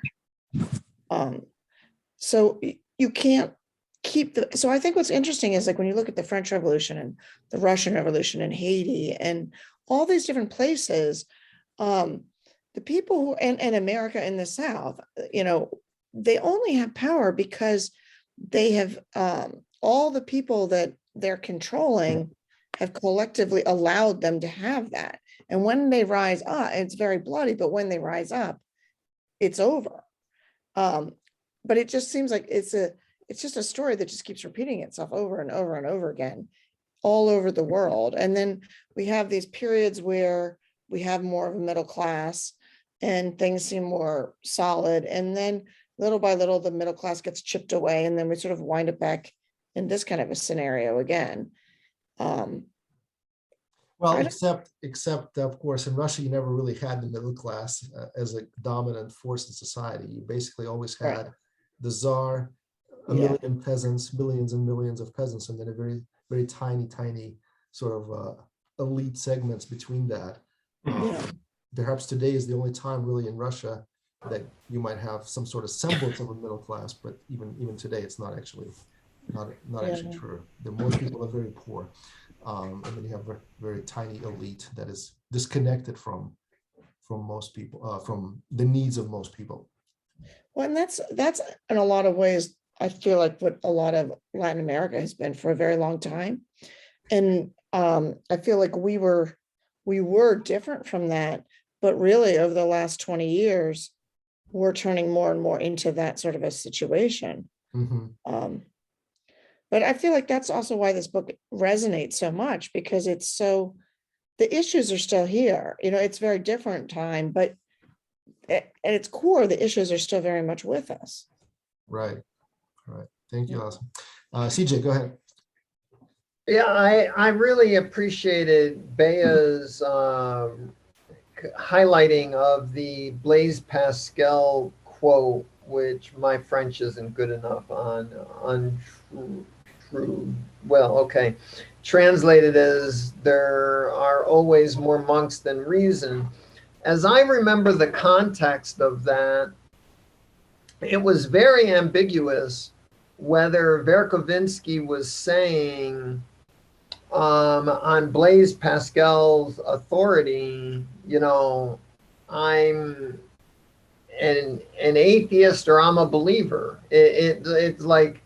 So you can't keep so I think what's interesting is like when you look at the French Revolution and the Russian Revolution and Haiti and all these different places, the people who, and America in the South, you know, they only have power because they have, all the people that they're controlling have collectively allowed them to have that. And when they rise up, it's very bloody, but when they rise up, it's over. But it just seems like it's just a story that just keeps repeating itself over and over and over again, all over the world. And then we have these periods where we have more of a middle class and things seem more solid. And then little by little, the middle class gets chipped away. And then we sort of wind up back in this kind of a scenario again. Well, except of course, in Russia, you never really had the middle class as a dominant force in society. You basically always had the czar, a million peasants, millions and millions of peasants, and then a very, very tiny sort of elite segments between that. Perhaps today is the only time really in Russia that you might have some sort of semblance of a middle class, but even today it's not actually actually true. Most people are very poor, and then you have a very tiny elite that is disconnected from most people, from the needs of most people. Well, and that's in a lot of ways, I feel like what a lot of Latin America has been for a very long time. And I feel like we were different from that, but really over the last 20 years, we're turning more and more into that sort of a situation. But I feel like that's also why this book resonates so much, because the issues are still here. You know, it's a very different time, but at its core, the issues are still very much with us. Right. Thank you, Allison. CJ, go ahead. Yeah, I really appreciated Bea's highlighting of the Blaise Pascal quote, which my French isn't good enough on. Well, okay. Translated as there are always more monks than reason. As I remember the context of that, it was very ambiguous whether Verkovensky was saying on Blaise Pascal's authority, you know, I'm an atheist or I'm a believer. It's like,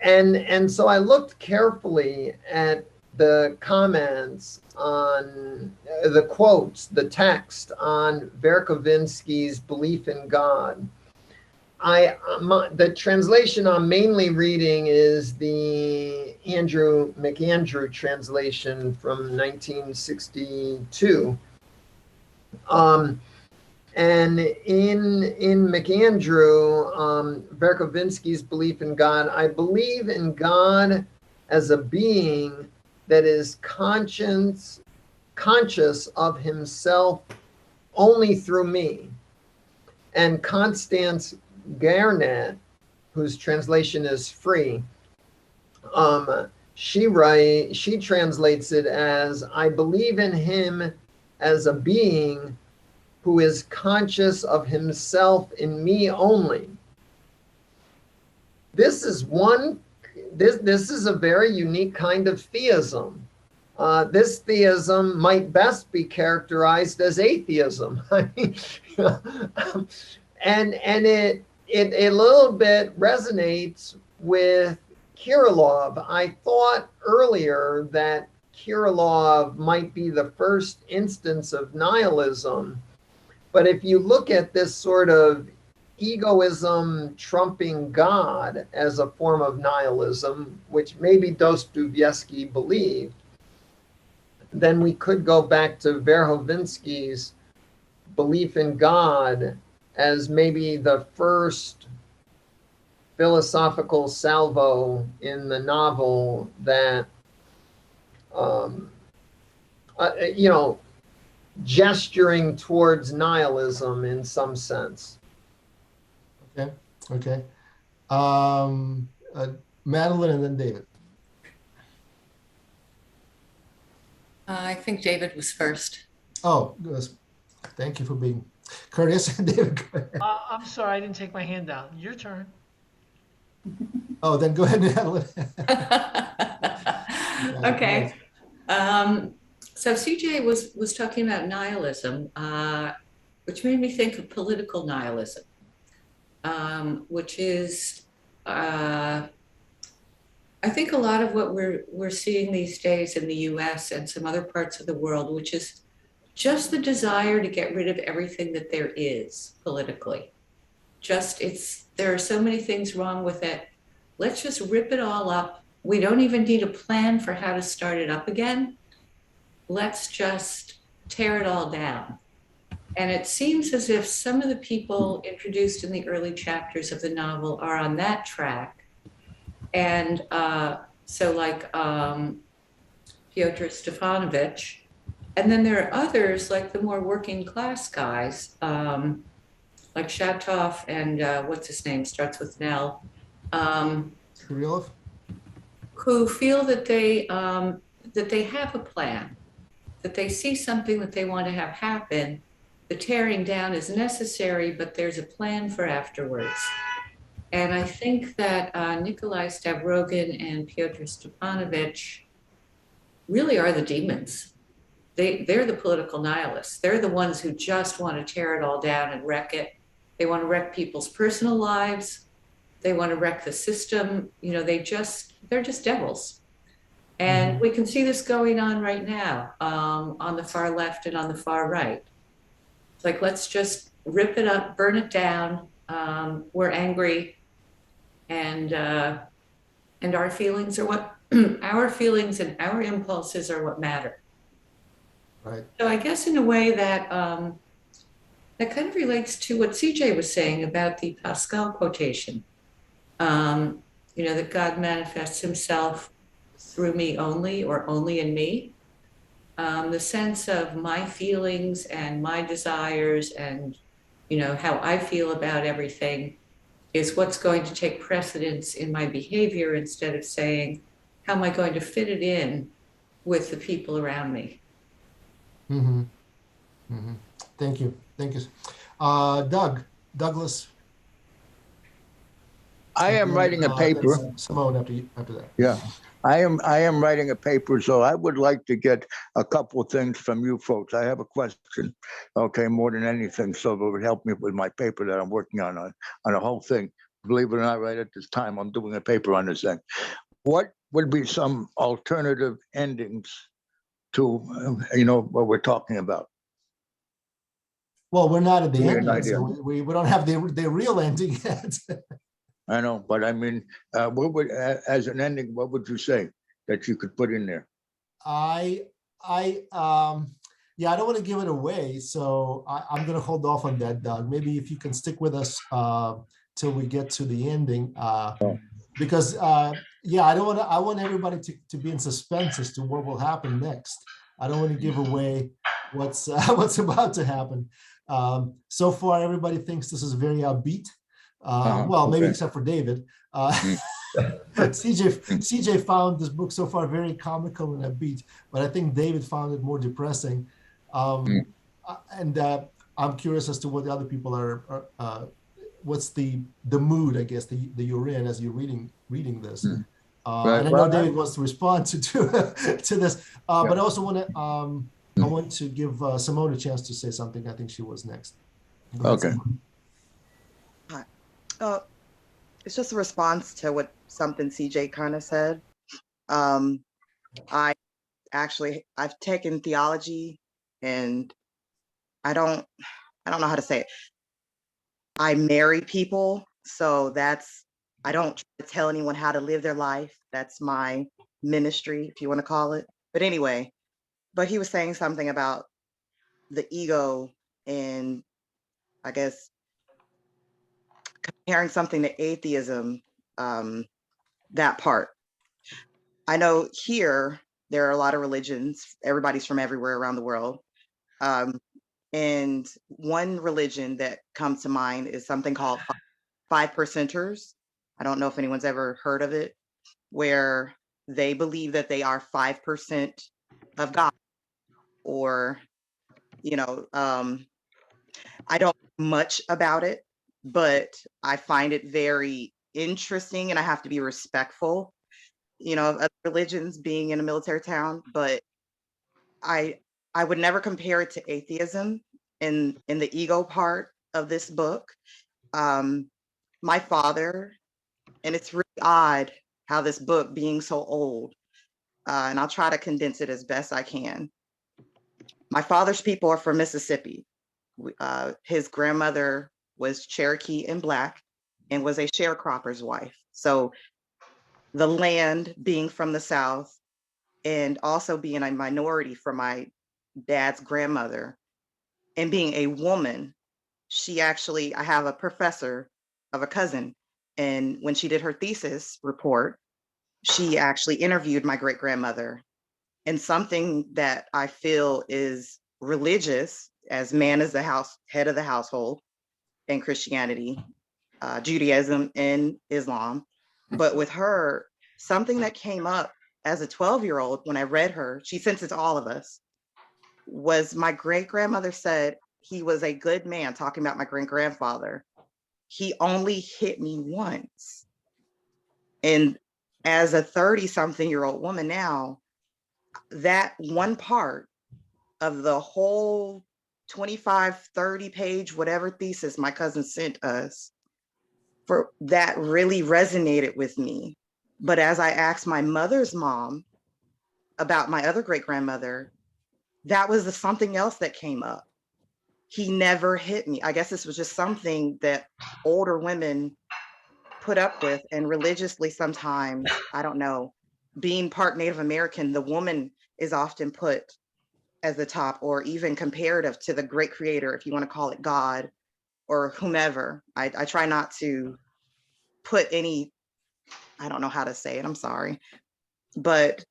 and so I looked carefully at the comments on the quotes, the text on Verkovinsky's belief in God. The translation I'm mainly reading is the Andrew McAndrew translation from 1962. And in McAndrew, Verkovinsky's belief in God, I believe in God as a being that is conscious of himself only through me. And Constance Garnett, whose translation is free, she translates it as, I believe in him as a being who is conscious of himself in me only. This is a very unique kind of theism. This theism might best be characterized as atheism. I mean, and it a little bit resonates with Kirillov. I thought earlier that Kirillov might be the first instance of nihilism. But if you look at this sort of egoism trumping God as a form of nihilism, which maybe Dostoevsky believed, then we could go back to Verhovinsky's belief in God as maybe the first philosophical salvo in the novel that, you know, gesturing towards nihilism in some sense. Okay. Madeline and then David. I think David was first. Oh, goodness. Thank you for being courteous. David, go ahead. I'm sorry, I didn't take my hand down. Your turn. Oh, then go ahead, Madeline. Okay. So CJ was talking about nihilism, which made me think of political nihilism, which is, I think a lot of what we're seeing these days in the US and some other parts of the world, which is just the desire to get rid of everything that there is politically. There are so many things wrong with it. Let's just rip it all up. We don't even need a plan for how to start it up again. Let's just tear it all down. And it seems as if some of the people introduced in the early chapters of the novel are on that track. And so like Pyotr Stepanovich, and then there are others like the more working class guys, like Shatov and what's his name, starts with an L, who feel that they have a plan, that they see something that they want to have happen. The tearing down is necessary, but there's a plan for afterwards. And I think that Nikolai Stavrogin and Pyotr Stepanovich really are the demons. They're the political nihilists. They're the ones who just want to tear it all down and wreck it. They want to wreck people's personal lives. They want to wreck the system. You know, they're just devils. And we can see this going on right now on the far left and on the far right. It's like, let's just rip it up, burn it down. We're angry, and our feelings are what our feelings and our impulses are what matter. Right. So I guess in a way that that kind of relates to what CJ was saying about the Pascal quotation. You know, that God manifests himself through me only, or only in me. The sense of my feelings and my desires and, you know, how I feel about everything is what's going to take precedence in my behavior, instead of saying, how am I going to fit it in with the people around me? Thank you. Douglas. I am writing a paper. Simone after that. Yeah, I am writing a paper, so I would like to get a couple of things from you folks. I have a question, okay, more than anything, so it would help me with my paper that I'm working on the whole thing. Believe it or not, right at this time, I'm doing a paper on this thing. What would be some alternative endings to, what we're talking about? Well, we're not at the Give me end an yet, so idea. we don't have the real ending yet. I know, but I mean, what would, as an ending, what would you say that you could put in there? Yeah, I don't want to give it away, so I'm going to hold off on that, Doug. Maybe if you can stick with us till we get to the ending, because yeah, I want everybody to be in suspense as to what will happen next. I don't want to give away what's about to happen. So far, everybody thinks this is very upbeat. Well, maybe except for David. CJ found this book so far very comical and upbeat, but I think David found it more depressing. And I'm curious as to what the other people are. What's the mood, I guess, that you're in as you're reading this. And I know David wants to respond to this, but I also want to I want to give Simone a chance to say something. I think she was next. Go ahead, Okay. Simone. It's just a response to something CJ kind of said. I've taken theology, and I don't know how to say it. I marry people, so I don't tell anyone how to live their life. That's my ministry, if you want to call it. But anyway, he was saying something about the ego, and I guess comparing something to atheism, that part. I know here there are a lot of religions. Everybody's from everywhere around the world. And one religion that comes to mind is something called five percenters. I don't know if anyone's ever heard of it, where they believe that they are 5% of God. Or, I don't know much about it, but I find it very interesting, and I have to be respectful, of other religions being in a military town. But I would never compare it to atheism in the ego part of this book. My father, and it's really odd how this book being so old, and I'll try to condense it as best I can. My father's people are from Mississippi. His grandmother was Cherokee and Black and was a sharecropper's wife. So the land being from the South, and also being a minority for my dad's grandmother, and being a woman, I have a professor of a cousin, and when she did her thesis report, she actually interviewed my great grandmother. And something that I feel is religious, as man is the head of the household in Christianity, Judaism, and Islam. But with her, something that came up as a 12-year-old when I read her, she sends it to all of us, was my great grandmother said he was a good man, talking about my great grandfather. He only hit me once. And as a 30-something-year-old woman now, that one part of the whole 25, 30 page, whatever thesis my cousin sent us, for that really resonated with me. But as I asked my mother's mom about my other great grandmother, that was something else that came up. He never hit me. I guess this was just something that older women put up with, and religiously sometimes, I don't know, being part Native American, the woman is often put as the top, or even comparative to the great creator, if you want to call it God or whomever. I try not to put any, I don't know how to say it, I'm sorry. But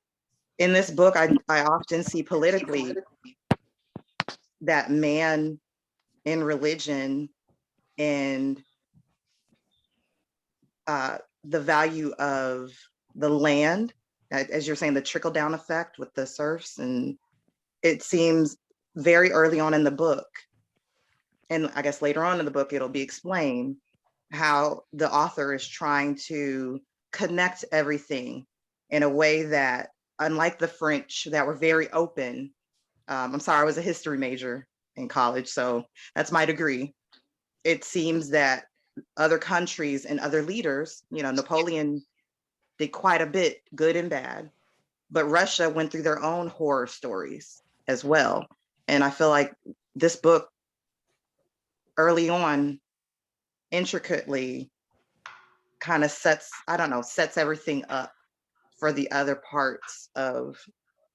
in this book, I often see politically that man in religion, and the value of the land, as you're saying, the trickle down effect with the serfs. And it seems very early on in the book, and I guess later on in the book, it'll be explained how the author is trying to connect everything in a way that, unlike the French that were very open, I'm sorry, I was a history major in college, so that's my degree. It seems that other countries and other leaders, you know, Napoleon did quite a bit, good and bad, but Russia went through their own horror stories as well. And I feel like this book early on intricately kind of sets everything up for the other parts of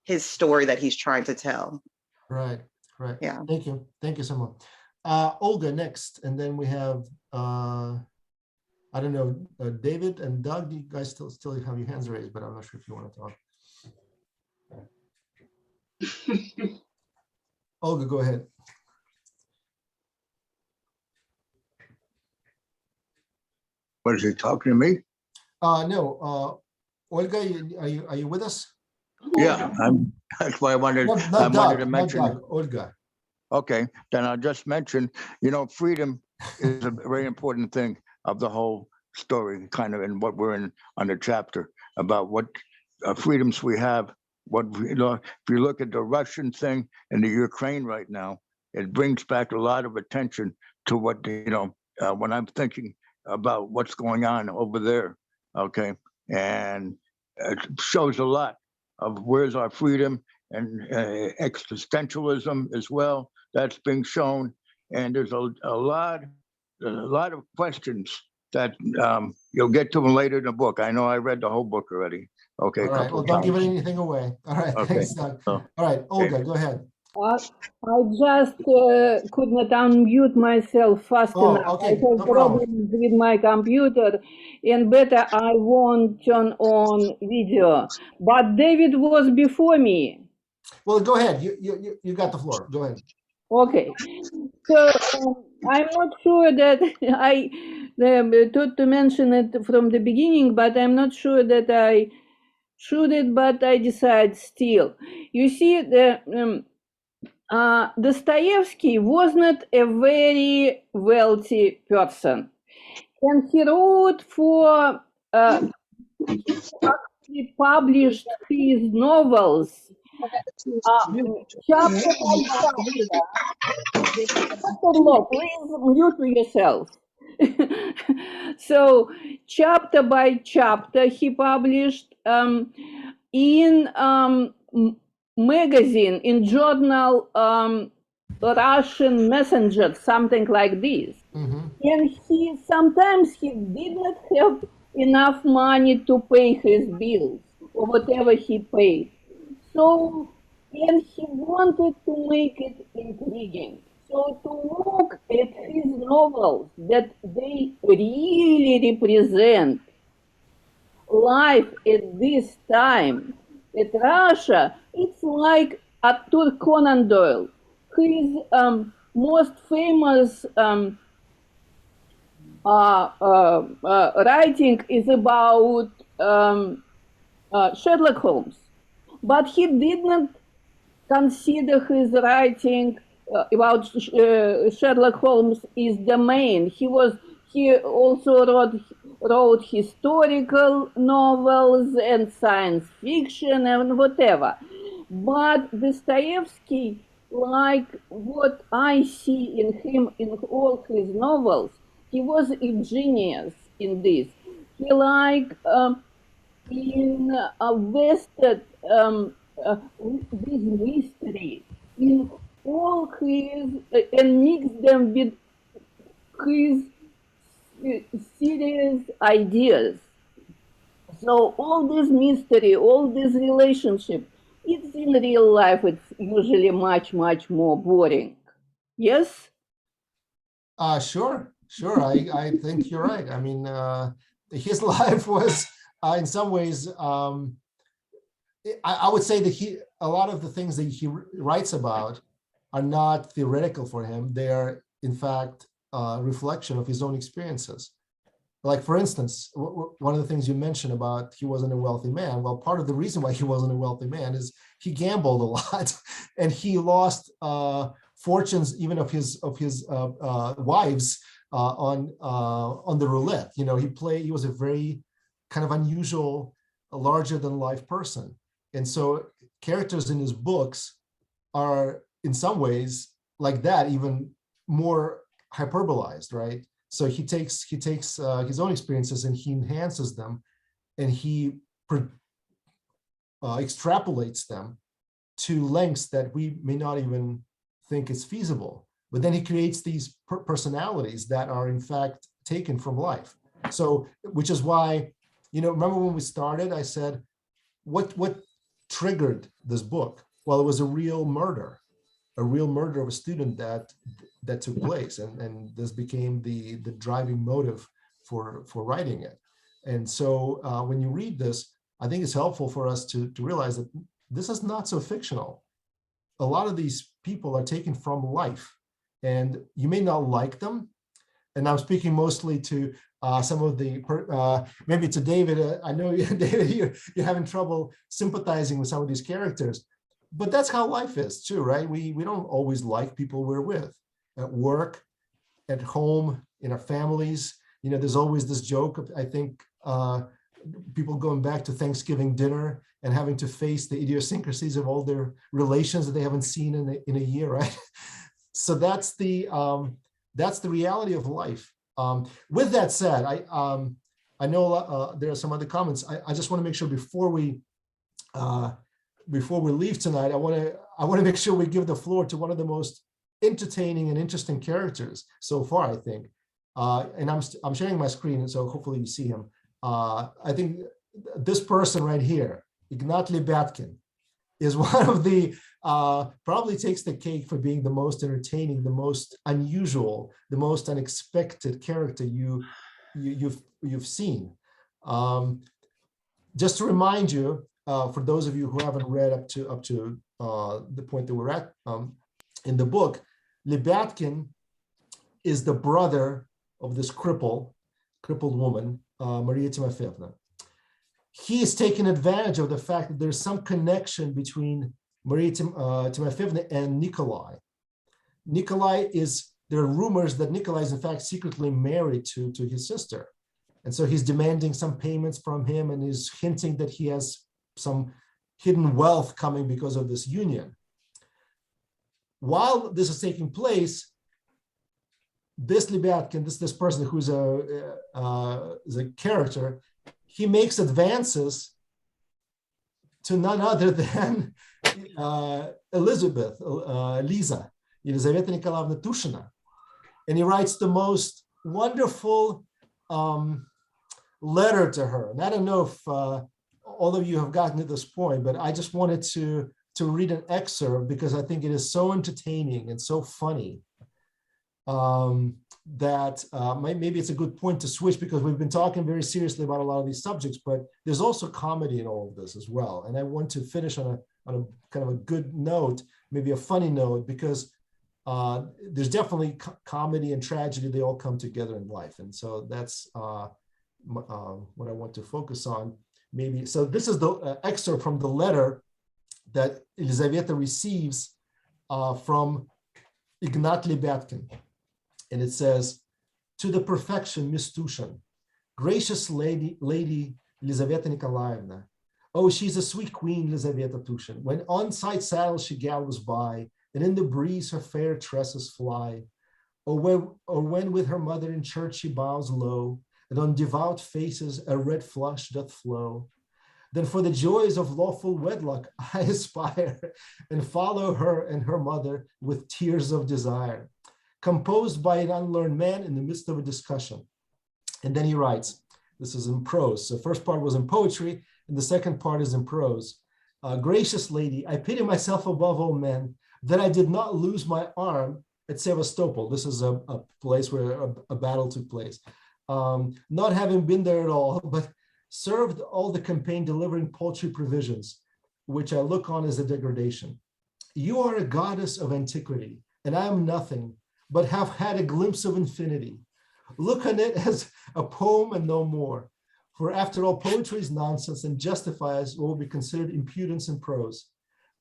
his story that he's trying to tell. Right. Yeah. Thank you so much. Olga next, and then we have I don't know, David and Doug. You guys still have your hands raised, but I'm not sure if you want to talk. Olga, go ahead. What is he talking to me? No, Olga, are you with us? Yeah, that's why I wanted to mention. Not Doug, Olga. Okay, then I'll just mention, you know, freedom is a very important thing of the whole story, kind of, in what we're in on the chapter about what freedoms we have. What, you know, if you look at the Russian thing and the Ukraine right now, it brings back a lot of attention to what, you know, when I'm thinking about what's going on over there, okay? And it shows a lot of where's our freedom, and existentialism as well, that's being shown. And there's a lot of questions that you'll get to them later in the book. I know I read the whole book already. Okay. All right, well, don't give anything away. All right, Okay. Thanks, Doug. All right, Olga, go ahead. I just could not unmute myself fast enough. Okay, I have no problem. problems with my computer, and better I won't turn on video. But David was before me. Well, go ahead. You got the floor. Go ahead. Okay, so I'm not sure that I thought to mention it from the beginning, but I'm not sure that I should it, but I decide still. You see, Dostoevsky was not a very wealthy person, and he wrote for he published his novels chapter by chapter. Please mute yourself. So chapter by chapter he published in magazine, in journal, Russian Messenger, something like this. And sometimes he did not have enough money to pay his bills or whatever he paid. So, and he wanted to make it intriguing. So to look at his novels that they really represent life at this time at Russia, it's like Arthur Conan Doyle. His most famous writing is about Sherlock Holmes, but he did not consider his writing about Sherlock Holmes is the main. He also wrote historical novels and science fiction and whatever. But Dostoevsky, like what I see in him in all his novels, he was a genius in this. He invested this mystery in all his and mixed them with his serious ideas. So all this mystery, all this relationship, it's in real life, it's usually much, much more boring. Yes? Sure. I think you're right. I mean, his life was in some ways, I would say that a lot of the things that he writes about are not theoretical for him. They are, in fact, a reflection of his own experiences. Like, for instance, one of the things you mentioned about he wasn't a wealthy man. Well, part of the reason why he wasn't a wealthy man is he gambled a lot and he lost fortunes, even of his wives on the roulette. You know, he was a very kind of unusual, larger than life person. And so characters in his books are in some ways like that, even more hyperbolized, right? So he takes his own experiences and he enhances them, and he extrapolates them to lengths that we may not even think is feasible. But then he creates these personalities that are in fact taken from life. So, which is why, you know, remember when we started, I said, what triggered this book? Well, it was a real murder of a student that took place, and this became the driving motive for writing it. And so when you read this, I think it's helpful for us to realize that this is not so fictional. A lot of these people are taken from life, and you may not like them. And I'm speaking mostly to some of the, maybe to David. I know, David, you're having trouble sympathizing with some of these characters, but that's how life is too, right? We don't always like people we're with at work, at home, in our families. You know, there's always this joke of, I think, people going back to Thanksgiving dinner and having to face the idiosyncrasies of all their relations that they haven't seen in a year, right? So that's the reality of life. With that said, I know there are some other comments. I just want to make sure before we leave tonight, I want to make sure we give the floor to one of the most entertaining and interesting characters so far, I think. And I'm sharing my screen, so hopefully you see him. I think this person right here, Ignat Lebyatkin, is one of the, probably takes the cake for being the most entertaining, the most unusual, the most unexpected character you've seen. Just to remind you, for those of you who haven't read up to the point that we're at in the book, Lebyatkin is the brother of this crippled woman, Maria Timofeyevna. He is taking advantage of the fact that there's some connection between Maria Timofeyevna and Nikolai. There are rumors that Nikolai is in fact secretly married to his sister. And so he's demanding some payments from him and is hinting that he has some hidden wealth coming because of this union. While this is taking place, this Lebyatkin, this person who's is a character, he makes advances to none other than Elizabeth, Lisa, Elizaveta Nikolaevna Tushina. And he writes the most wonderful letter to her. And I don't know if all of you have gotten to this point, but I just wanted to read an excerpt because I think it is so entertaining and so funny that maybe it's a good point to switch, because we've been talking very seriously about a lot of these subjects, but there's also comedy in all of this as well. And I want to finish on a kind of a good note, maybe a funny note, because there's definitely comedy and tragedy. They all come together in life. And so that's what I want to focus on. Maybe, so this is the excerpt from the letter that Elizaveta receives from Ignat Lebyatkin. And it says, "To the perfection, Miss Tushin, gracious lady Elizaveta Nikolaevna. Oh, she's a sweet queen, Elizaveta Tushin. When on side saddle she gallows by, and in the breeze her fair tresses fly. Or when with her mother in church she bows low, and on devout faces a red flush doth flow. Then for the joys of lawful wedlock I aspire, and follow her and her mother with tears of desire, composed by an unlearned man in the midst of a discussion." And then he writes, this is in prose. So first part was in poetry, and the second part is in prose. "Gracious lady, I pity myself above all men that I did not lose my arm at Sevastopol." This is a place where a battle took place. "Not having been there at all, but served all the campaign delivering paltry provisions, which I look on as a degradation. You are a goddess of antiquity, and I am nothing, but have had a glimpse of infinity. Look on it as a poem and no more. For after all, poetry is nonsense and justifies what will be considered impudence in prose.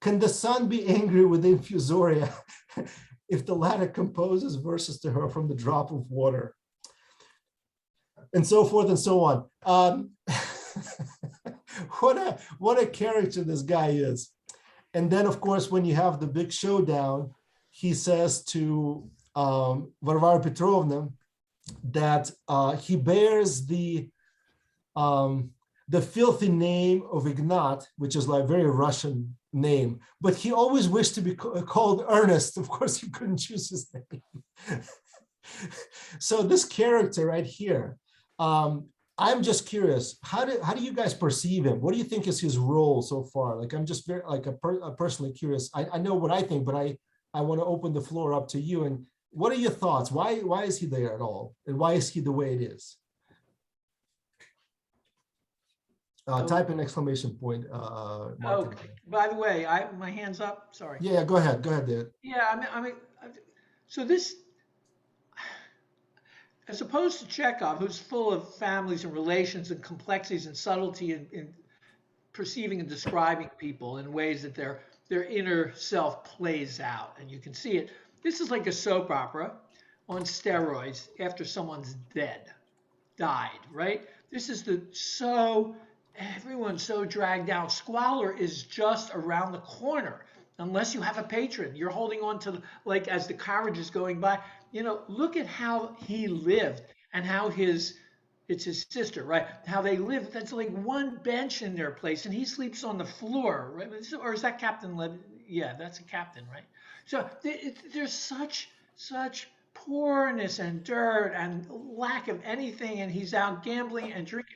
Can the sun be angry with infusoria if the latter composes verses to her from the drop of water, and so forth and so on. What a character this guy is. And then, of course, when you have the big showdown, he says to Varvara Petrovna that he bears the filthy name of Ignat, which is like a very Russian name, but he always wished to be called Ernest. Of course, he couldn't choose his name. So this character right here, I'm just curious, how do you guys perceive him? What do you think is his role so far? Like, I'm just very personally curious. I know what I think, but I want to open the floor up to you. And what are your thoughts? Why is he there at all? And why is he the way it is? Type an exclamation point. Oh, by the way, my hand's up. Sorry. Yeah, go ahead, David. Yeah, I mean, so this, as opposed to Chekhov, who's full of families and relations and complexities and subtlety in perceiving and describing people in ways that their inner self plays out, and you can see it. This is like a soap opera on steroids after someone's died, right? This is everyone's so dragged down. Squalor is just around the corner. Unless you have a patron, you're holding on to, like, as the carriage is going by, look at how he lived and how it's his sister, right? How they live. That's like one bench in their place and he sleeps on the floor, right? Or is that Captain Leb? Yeah, that's a captain, right? So there's such poorness and dirt and lack of anything, and he's out gambling and drinking.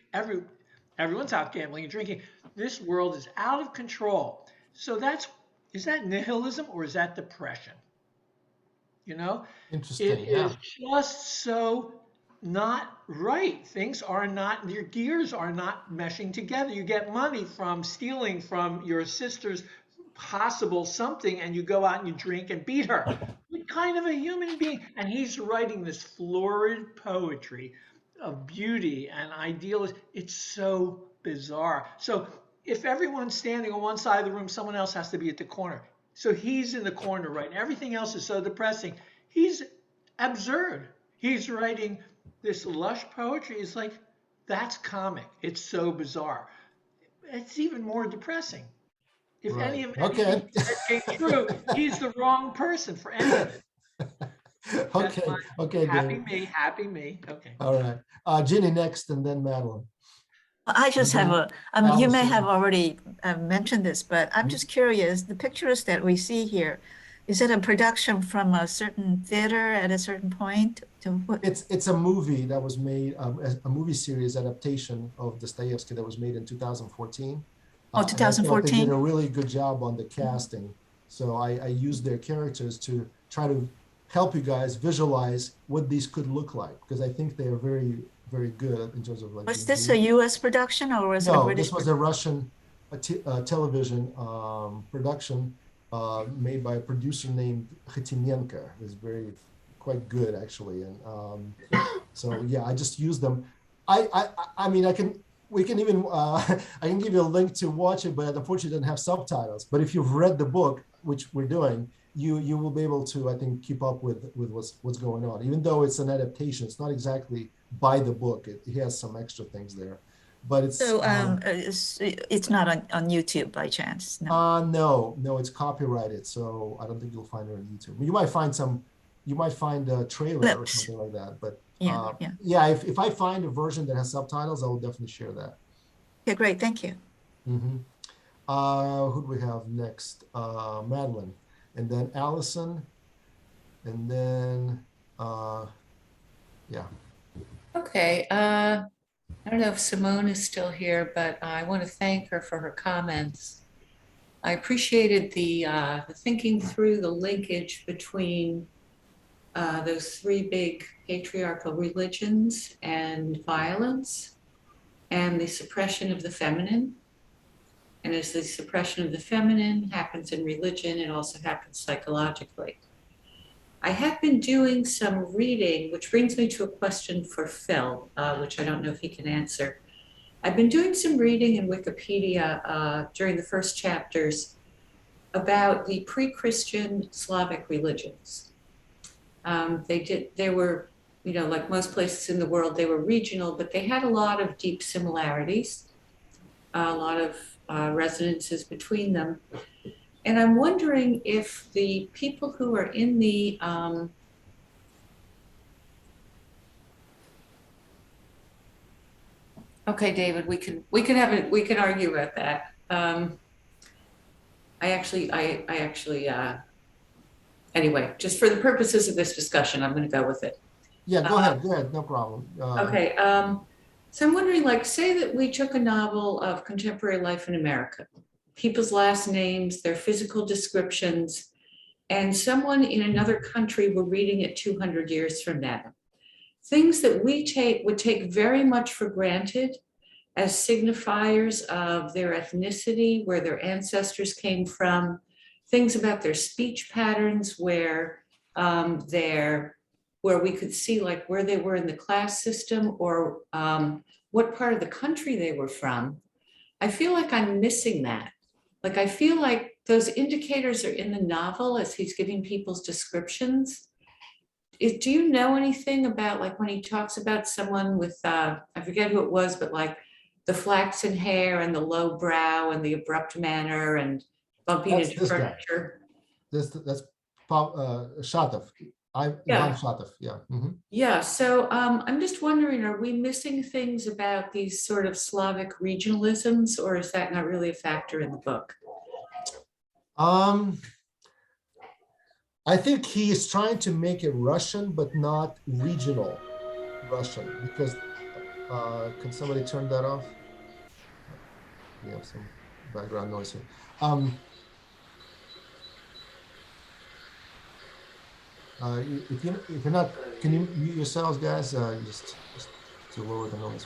Everyone's out gambling and drinking. This world is out of control. So is that nihilism or is that depression? Interesting. It is just so not right. Things are not, your gears are not meshing together. You get money from stealing from your sister's possible something, and you go out and you drink and beat her. What kind of a human being? And he's writing this florid poetry of beauty and idealism. It's so bizarre. So if everyone's standing on one side of the room, someone else has to be at the corner. So he's in the corner, right? And everything else is so depressing. He's absurd. He's writing this lush poetry. It's like, that's comic. It's so bizarre. It's even more depressing. If any of anything that came true, he's the wrong person for any of it. Okay. Happy me. Okay. All right. Ginny next, and then Madeline. I just have you may have already mentioned this, but I'm just curious, the pictures that we see here, is it a production from a certain theater at a certain point? It's a movie that was made, a movie series adaptation of Dostoevsky that was made in 2014. 2014. They did a really good job on the casting. So I used their characters to try to help you guys visualize what these could look like, because I think they are very, very good in terms of like. Was this a U.S. production or was it a British? This was a Russian television production made by a producer named Khitinenko. It's quite good actually, and so yeah, I just used them. I mean, we can even I can give you a link to watch it, but unfortunately it doesn't have subtitles. But if you've read the book, which we're doing, you will be able to, I think, keep up with what's going on. Even though it's an adaptation, it's not exactly by the book. It has some extra things there, but it's so it's not on YouTube by chance. No. No, it's copyrighted, so I don't think you'll find it on YouTube. You might find a trailer or something like that, but. If I find a version that has subtitles, I will definitely share that. Okay, great, thank you. Mm-hmm. Who do we have next? Madeline, and then Allison, and then Okay, I don't know if Simone is still here, but I want to thank her for her comments. I appreciated the thinking through the linkage between those three big patriarchal religions and violence and the suppression of the feminine. And as the suppression of the feminine happens in religion, it also happens psychologically. I have been doing some reading, which brings me to a question for Phil, which I don't know if he can answer. I've been doing some reading in Wikipedia during the first chapters about the pre-Christian Slavic religions. They were, you know, like most places in the world, they were regional, but they had a lot of deep similarities, a lot of resonances between them. And I'm wondering if the people who are in the okay, David, we can argue about that. Anyway, just for the purposes of this discussion, I'm going to go with it. Yeah, go ahead, no problem. Okay, so I'm wondering, like, say that we took a novel of contemporary life in America, people's last names, their physical descriptions, and someone in another country were reading it 200 years from now. Things that we would take very much for granted as signifiers of their ethnicity, where their ancestors came from, things about their speech patterns, where we could see like where they were in the class system, or what part of the country they were from. I feel like I'm missing that. Like, I feel like those indicators are in the novel as he's giving people's descriptions. Do you know anything about, like, when he talks about someone with, I forget who it was, but like the flaxen hair and the low brow and the abrupt manner and bumping into furniture? That's Shatov. Ivan Shatov, yeah. Mm-hmm. Yeah, so I'm just wondering, are we missing things about these sort of Slavic regionalisms, or is that not really a factor in the book? I think he is trying to make it Russian, but not regional Russian, because can somebody turn that off? We have some background noise here. If you're not, can you mute yourselves, guys? Just to lower the noise.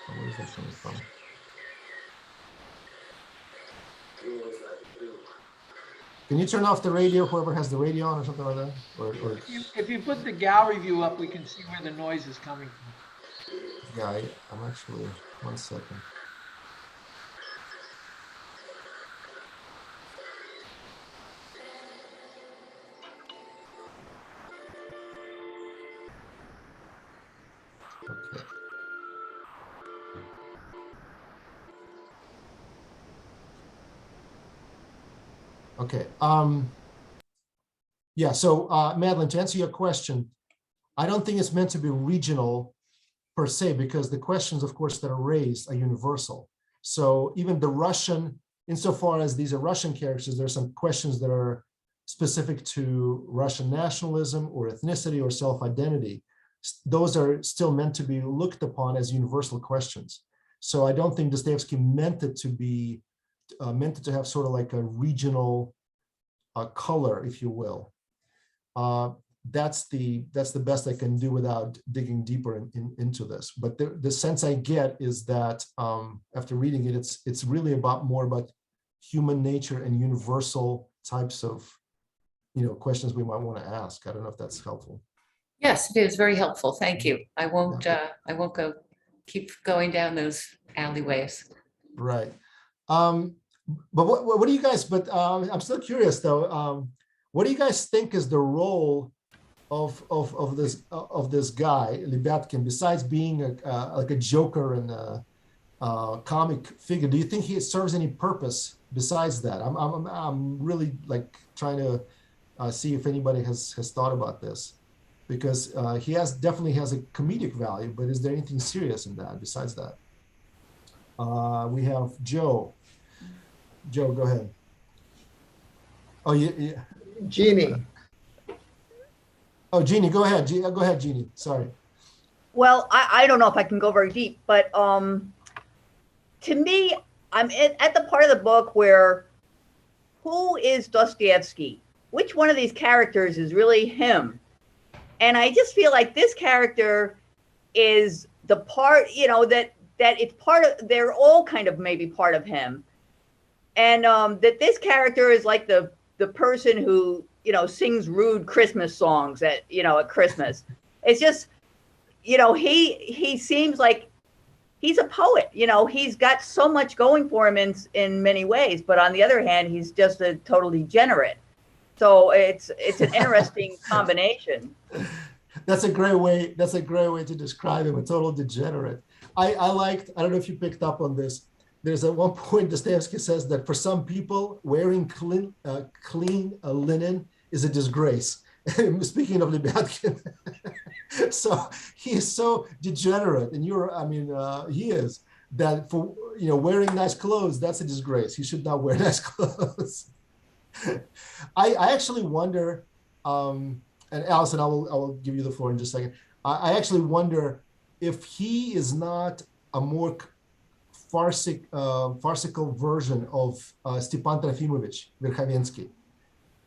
Where is that coming from? Can you turn off the radio, whoever has the radio on or something like that? Or if you put the gallery view up, we can see where the noise is coming from. Yeah, I'm actually, 1 second. Okay. Okay. Yeah, so Madeline, to answer your question, I don't think it's meant to be regional per se, because the questions, of course, that are raised are universal. So even the Russian, insofar as these are Russian characters, there are some questions that are specific to Russian nationalism or ethnicity or self-identity. Those are still meant to be looked upon as universal questions. So I don't think Dostoevsky meant it to be meant it to have sort of like a regional color, if you will. That's the best I can do without digging deeper into this. But the sense I get is that after reading it, it's really more about human nature and universal types of, questions we might want to ask. I don't know if that's helpful. Yes, it is very helpful. Thank you. I won't keep going down those alleyways. Right. But what do you guys, I'm still curious though, what do you guys think is the role of this guy, Lebyatkin, besides being like a joker and a comic figure? Do you think he serves any purpose besides that? I'm really like trying to see if anybody has thought about this, because he definitely has a comedic value, but is there anything serious in that besides that? We have Joe. Joe, go ahead. Oh, yeah. Jeannie. Oh, Jeannie, go ahead. Go ahead, Jeannie. Sorry. Well, I don't know if I can go very deep, but to me, I'm at the part of the book where who is Dostoevsky? Which one of these characters is really him? And I just feel like this character is the part, that it's part of, they're all kind of maybe part of him. And that this character is like the person who, sings rude Christmas songs at Christmas. It's just, he seems like he's a poet, he's got so much going for him in many ways, but on the other hand, he's just a total degenerate. So it's an interesting combination. That's a great way. That's a great way to describe him. A total degenerate. I liked. I don't know if you picked up on this. There's at one point Dostoevsky says that for some people, wearing clean linen is a disgrace. Speaking of Lebyatkin, so he is so degenerate, and he is that for wearing nice clothes, that's a disgrace. He should not wear nice clothes. I actually wonder, and Allison, I will give you the floor in just a second. I actually wonder if he is not a more farcical version of Stepan Trofimovich Verkhovensky,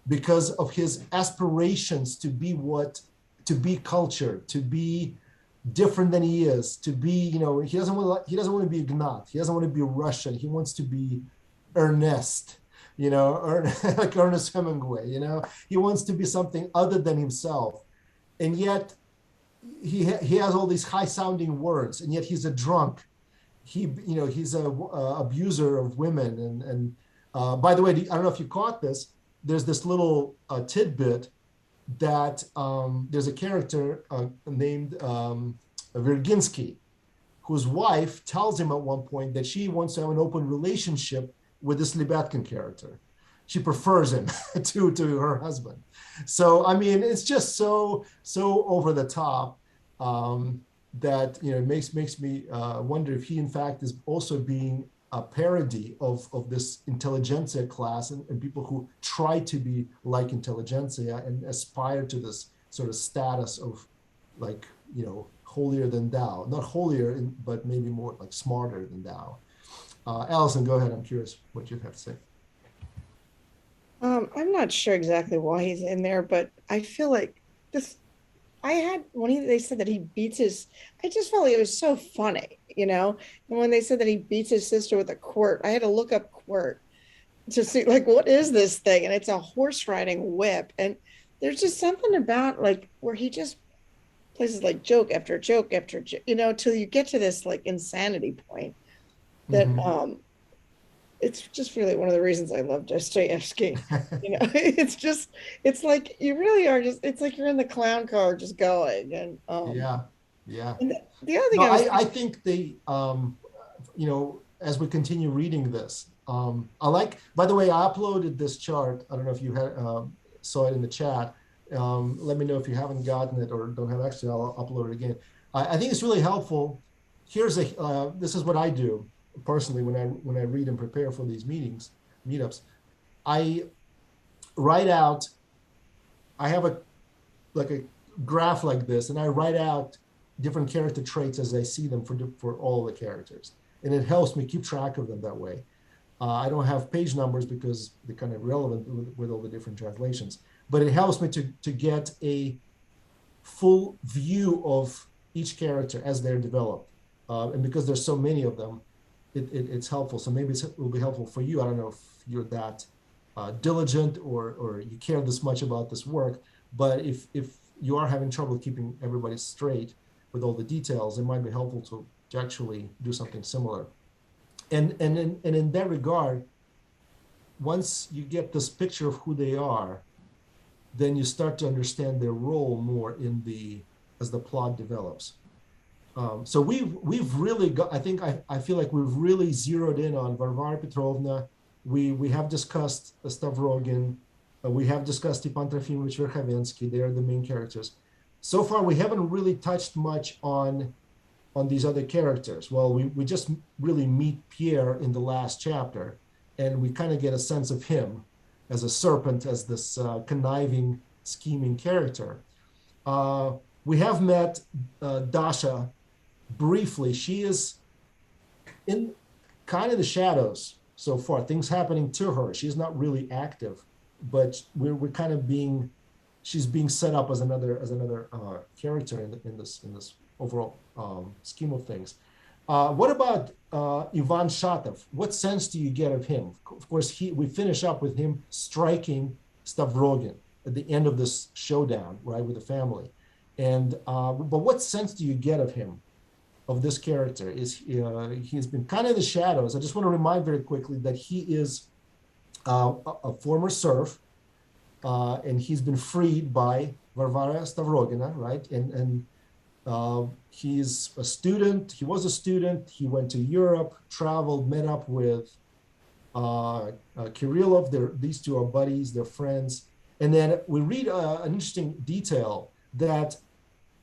because of his aspirations to be cultured, to be different than he is, to be, he doesn't want to be Ignat, he doesn't want to be Russian, he wants to be Ernest, like Ernest Hemingway, he wants to be something other than himself, and yet he has all these high-sounding words, and yet he's a drunk. He's a abuser of women, and by the way, I don't know if you caught this. There's this little tidbit that there's a character named Virginsky, whose wife tells him at one point that she wants to have an open relationship with this Lebyatkin character. She prefers him to her husband. So it's just so over the top. That it makes me wonder if he in fact is also being a parody of this intelligentsia class and people who try to be like intelligentsia and aspire to this sort of status of like holier than thou, not holier but maybe more like smarter than thou. Allison, go ahead. I'm curious what you have to say. I'm not sure exactly why he's in there, but I feel like this. They said that he beats his, I just felt like it was so funny, and when they said that he beats his sister with a quirt, I had to look up quirt to see like, what is this thing? And it's a horse riding whip. And there's just something about like where he just places like joke after joke after joke, till you get to this like insanity point that, it's just really one of the reasons I love Dostoevsky. It's like you really are it's like you're in the clown car just going. And yeah. And the other thing I think they, as we continue reading this, I like. By the way, I uploaded this chart. I don't know if you saw it in the chat. Let me know if you haven't gotten it or don't have access. I'll upload it again. I think it's really helpful. Here's this is what I do. Personally, when I read and prepare for these meetups, I write out. I have a graph like this, and I write out different character traits as I see them for all the characters, and it helps me keep track of them that way. I don't have page numbers because they're kind of irrelevant with all the different translations, but it helps me to get a full view of each character as they're developed, and because there's so many of them. It's helpful. So maybe it will be helpful for you. I don't know if you're that diligent or you care this much about this work, but if you are having trouble keeping everybody straight with all the details, it might be helpful to actually do something similar. And in that regard, once you get this picture of who they are, then you start to understand their role more as the plot develops. So we've really got, I feel like we've really zeroed in on Varvara Petrovna. We have discussed Stavrogin. We have discussed Stepan Trofimovich Verkhovensky. They are the main characters. So far, we haven't really touched much on these other characters. Well, we just really meet Pierre in the last chapter, and we kind of get a sense of him as a serpent, as this conniving, scheming character. We have met Dasha briefly. She is in kind of the shadows so far, things happening to her. She's not really active, but we're kind of she's being set up as another character in this overall scheme of things. What about Ivan Shatov? What sense do you get of him? Of course, we finish up with him striking Stavrogin at the end of this showdown, right, with the family. And but what sense do you get of him, of this character? He's been kind of in the shadows. I just want to remind very quickly that he is a former serf, and he's been freed by Varvara Stavrogina, right? And he's a student. He was a student. He went to Europe, traveled, met up with Kirillov. These two are buddies. They're friends. And then we read an interesting detail that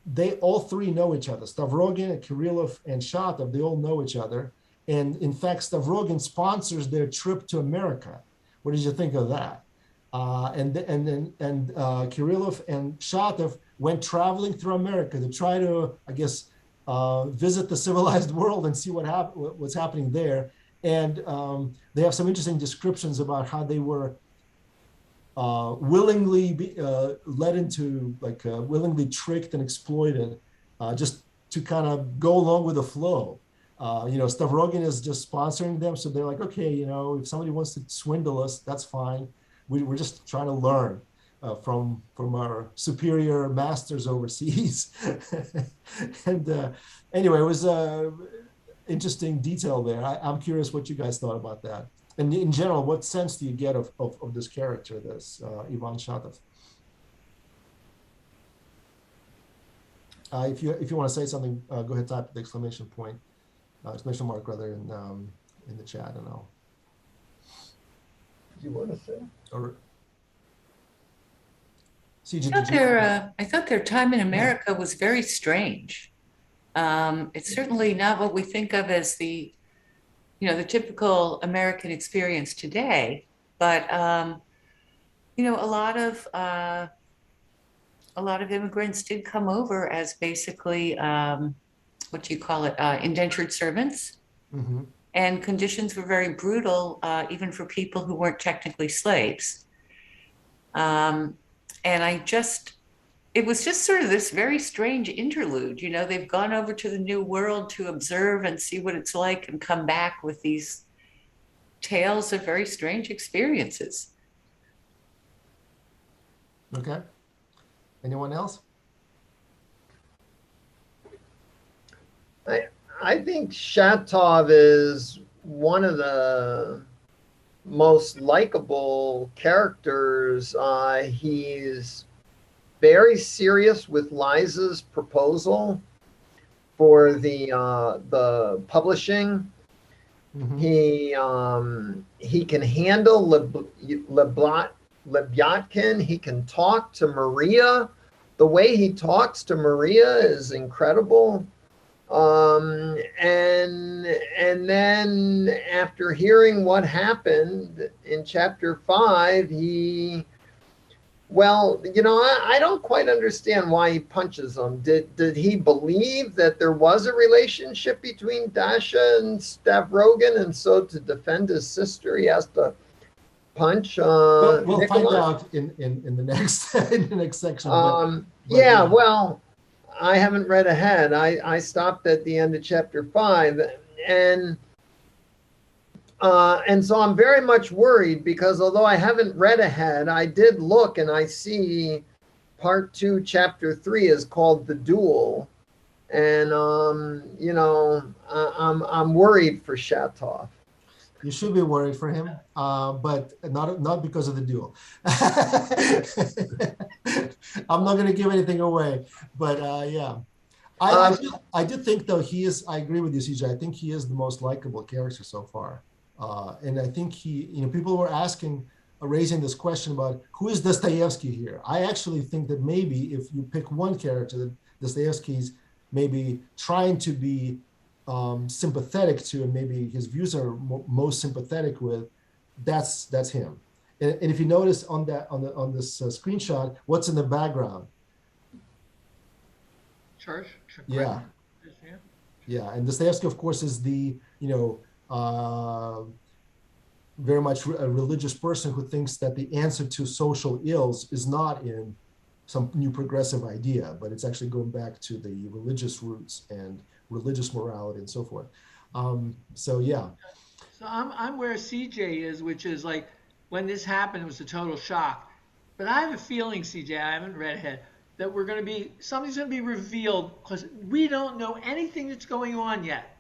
they all three know each other. Stavrogin, Kirillov, and Shatov, they all know each other. And in fact, Stavrogin sponsors their trip to America. What did you think of that? And Kirillov and Shatov went traveling through America to try to, I guess, visit the civilized world and see what's happening there. And they have some interesting descriptions about how they were willingly led into, like, willingly tricked and exploited, just to kind of go along with the flow. Stavrogin is just sponsoring them, so they're like, okay, if somebody wants to swindle us, that's fine. We're just trying to learn from our superior masters overseas. And anyway, it was interesting detail there. I'm curious what you guys thought about that. And in general, what sense do you get of this character, this Ivan Shatov? If you want to say something, go ahead, type the exclamation mark rather, in the chat, and I'll. Do you want to say? Or, I thought their time in America was very strange. It's certainly not what we think of as the typical American experience today, but a lot of immigrants did come over as basically indentured servants. Mm-hmm. And conditions were very brutal, even for people who weren't technically slaves. And it was just sort of this very strange interlude. They've gone over to the New World to observe and see what it's like and come back with these tales of very strange experiences. Okay. Anyone else? I think Shatov is one of the most likable characters. He's very serious with Liza's proposal for the publishing. Mm-hmm. He can handle Lebyatkin. He can talk to Maria. The way he talks to Maria is incredible. And then after hearing what happened in chapter 5, I don't quite understand why he punches them. Did he believe that there was a relationship between Dasha and Stavrogin, and so to defend his sister, he has to punch? We'll find out in the next section. I haven't read ahead. I stopped at the end of chapter 5, and so I'm very much worried, because although I haven't read ahead, I did look and I see part 2, chapter 3 is called The Duel, and I'm worried for Shatov. You should be worried for him, but not because of the duel. I'm not going to give anything away, but yeah. I do think, though, I agree with you, CJ. I think he is the most likable character so far. And I think people were raising this question about who is Dostoevsky here. I actually think that maybe if you pick one character that Dostoevsky's maybe trying to be sympathetic to, and maybe his views are most sympathetic with, that's him. And if you notice on this screenshot, what's in the background? Church. Yeah. And Dostoevsky, of course, is the very much a religious person who thinks that the answer to social ills is not in some new progressive idea, but it's actually going back to the religious roots and religious morality and so forth. So I'm where CJ is, which is like, when this happened, it was a total shock. But I have a feeling, CJ, I haven't read ahead, that something's going to be revealed, because we don't know anything that's going on yet.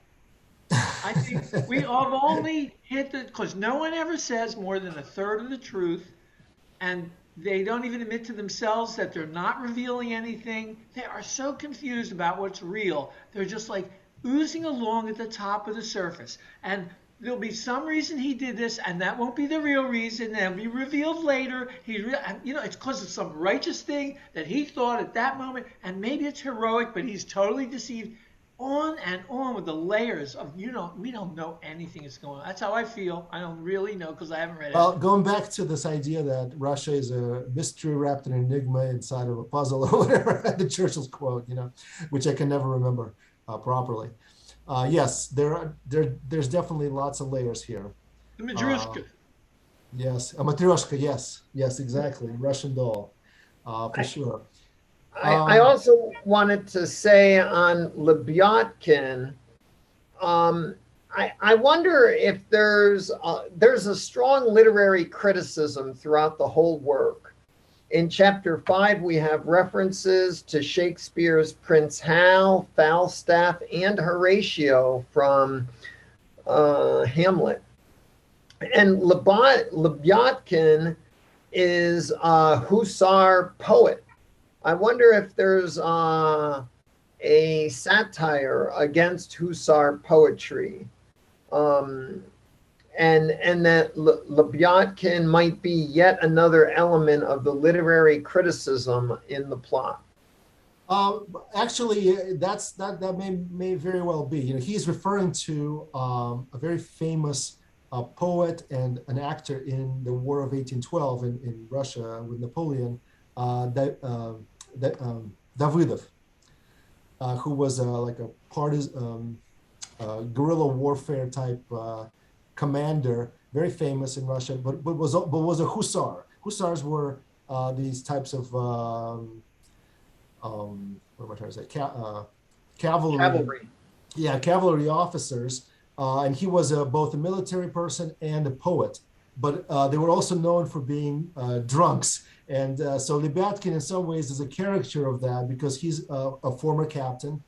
I think we have only hinted, because no one ever says more than a third of the truth, and They don't even admit to themselves that they're not revealing anything. They are so confused about what's real. They're just like oozing along at the top of the surface. And there'll be some reason he did this, and that won't be the real reason. That'll be revealed later. It's because of some righteous thing that he thought at that moment, and maybe it's heroic, but he's totally deceived. On and on with the layers of, we don't know anything that's going on. That's how I feel. I don't really know because I haven't read it. Well, going back to this idea that Russia is a mystery wrapped in an enigma inside of a puzzle or whatever, the Churchill's quote, which I can never remember properly. Yes, there's definitely lots of layers here. The Matryoshka. Yes, a Matryoshka, yes, exactly. Russian doll, for sure. I also wanted to say on Lebyatkin, I wonder if there's a strong literary criticism throughout the whole work. In chapter 5, we have references to Shakespeare's Prince Hal, Falstaff, and Horatio from Hamlet. And Lebyatkin is a hussar poet. I wonder if there's a satire against hussar poetry, and that Lebyatkin might be yet another element of the literary criticism in the plot. Actually, that may very well be. He's referring to a very famous poet and an actor in the War of 1812 in Russia with Napoleon. Davidov, who was like a partisan, guerrilla warfare type commander, very famous in Russia, but was a hussar. Hussars were these types of what am I trying to say? Cavalry. Yeah, cavalry officers, and he was both a military person and a poet. But they were also known for being drunks. And so Lebyatkin in some ways is a caricature of that because he's a former captain,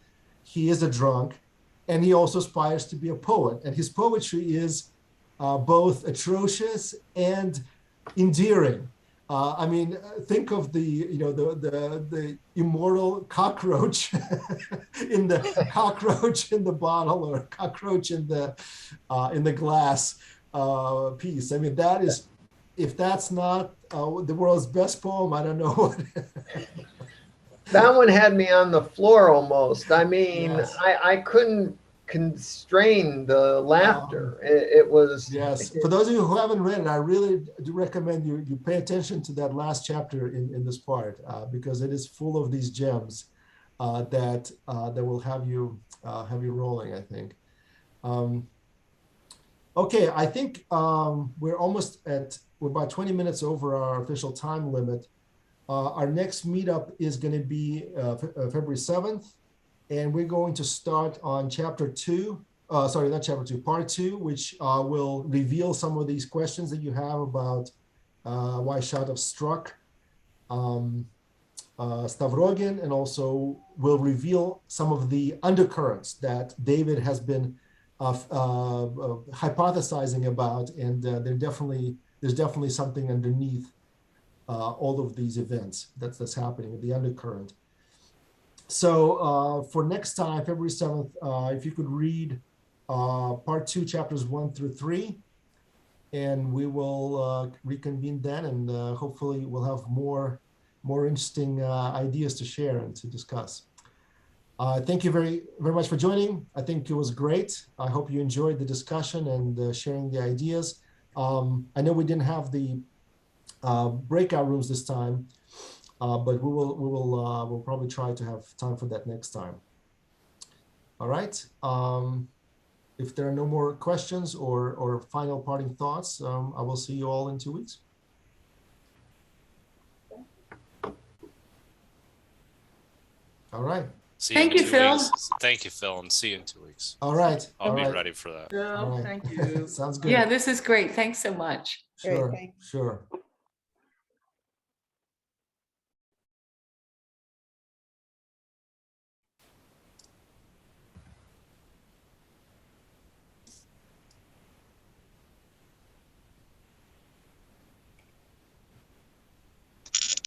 he is a drunk, and he also aspires to be a poet. And his poetry is both atrocious and endearing. I mean, think of the immortal cockroach in the bottle, or cockroach in the glass piece. I mean, that is, if that's not the world's best poem, I don't know what. That one had me on the floor almost. I mean, yes. I couldn't constrain the laughter. It was. Yes. For those of you who haven't read it, I really do recommend you pay attention to that last chapter in this part because it is full of these gems that will have you rolling, I think. Okay, I think we're about 20 minutes over our official time limit. Our next meetup is going to be February 7th, and we're going to start on chapter 2. Sorry, not chapter 2, part 2, which will reveal some of these questions that you have about why Shatov struck Stavrogin, and also will reveal some of the undercurrents that David has been hypothesizing about, and there's definitely something underneath all of these events that's happening, the undercurrent. So for next time, February 7th, if you could read part 2, chapters 1 through 3, and we will reconvene then, and hopefully we'll have more interesting ideas to share and to discuss. Thank you very, very much for joining. I think it was great. I hope you enjoyed the discussion and sharing the ideas. I know we didn't have the breakout rooms this time, but we'll probably try to have time for that next time. All right. If there are no more questions or final parting thoughts, I will see you all in 2 weeks. All right. Thank you, Phil. Thank you, Phil, and see you in 2 weeks. All right. I'll be ready for that. Phil, thank you. Sounds good. Yeah, this is great. Thanks so much. Sure, sure.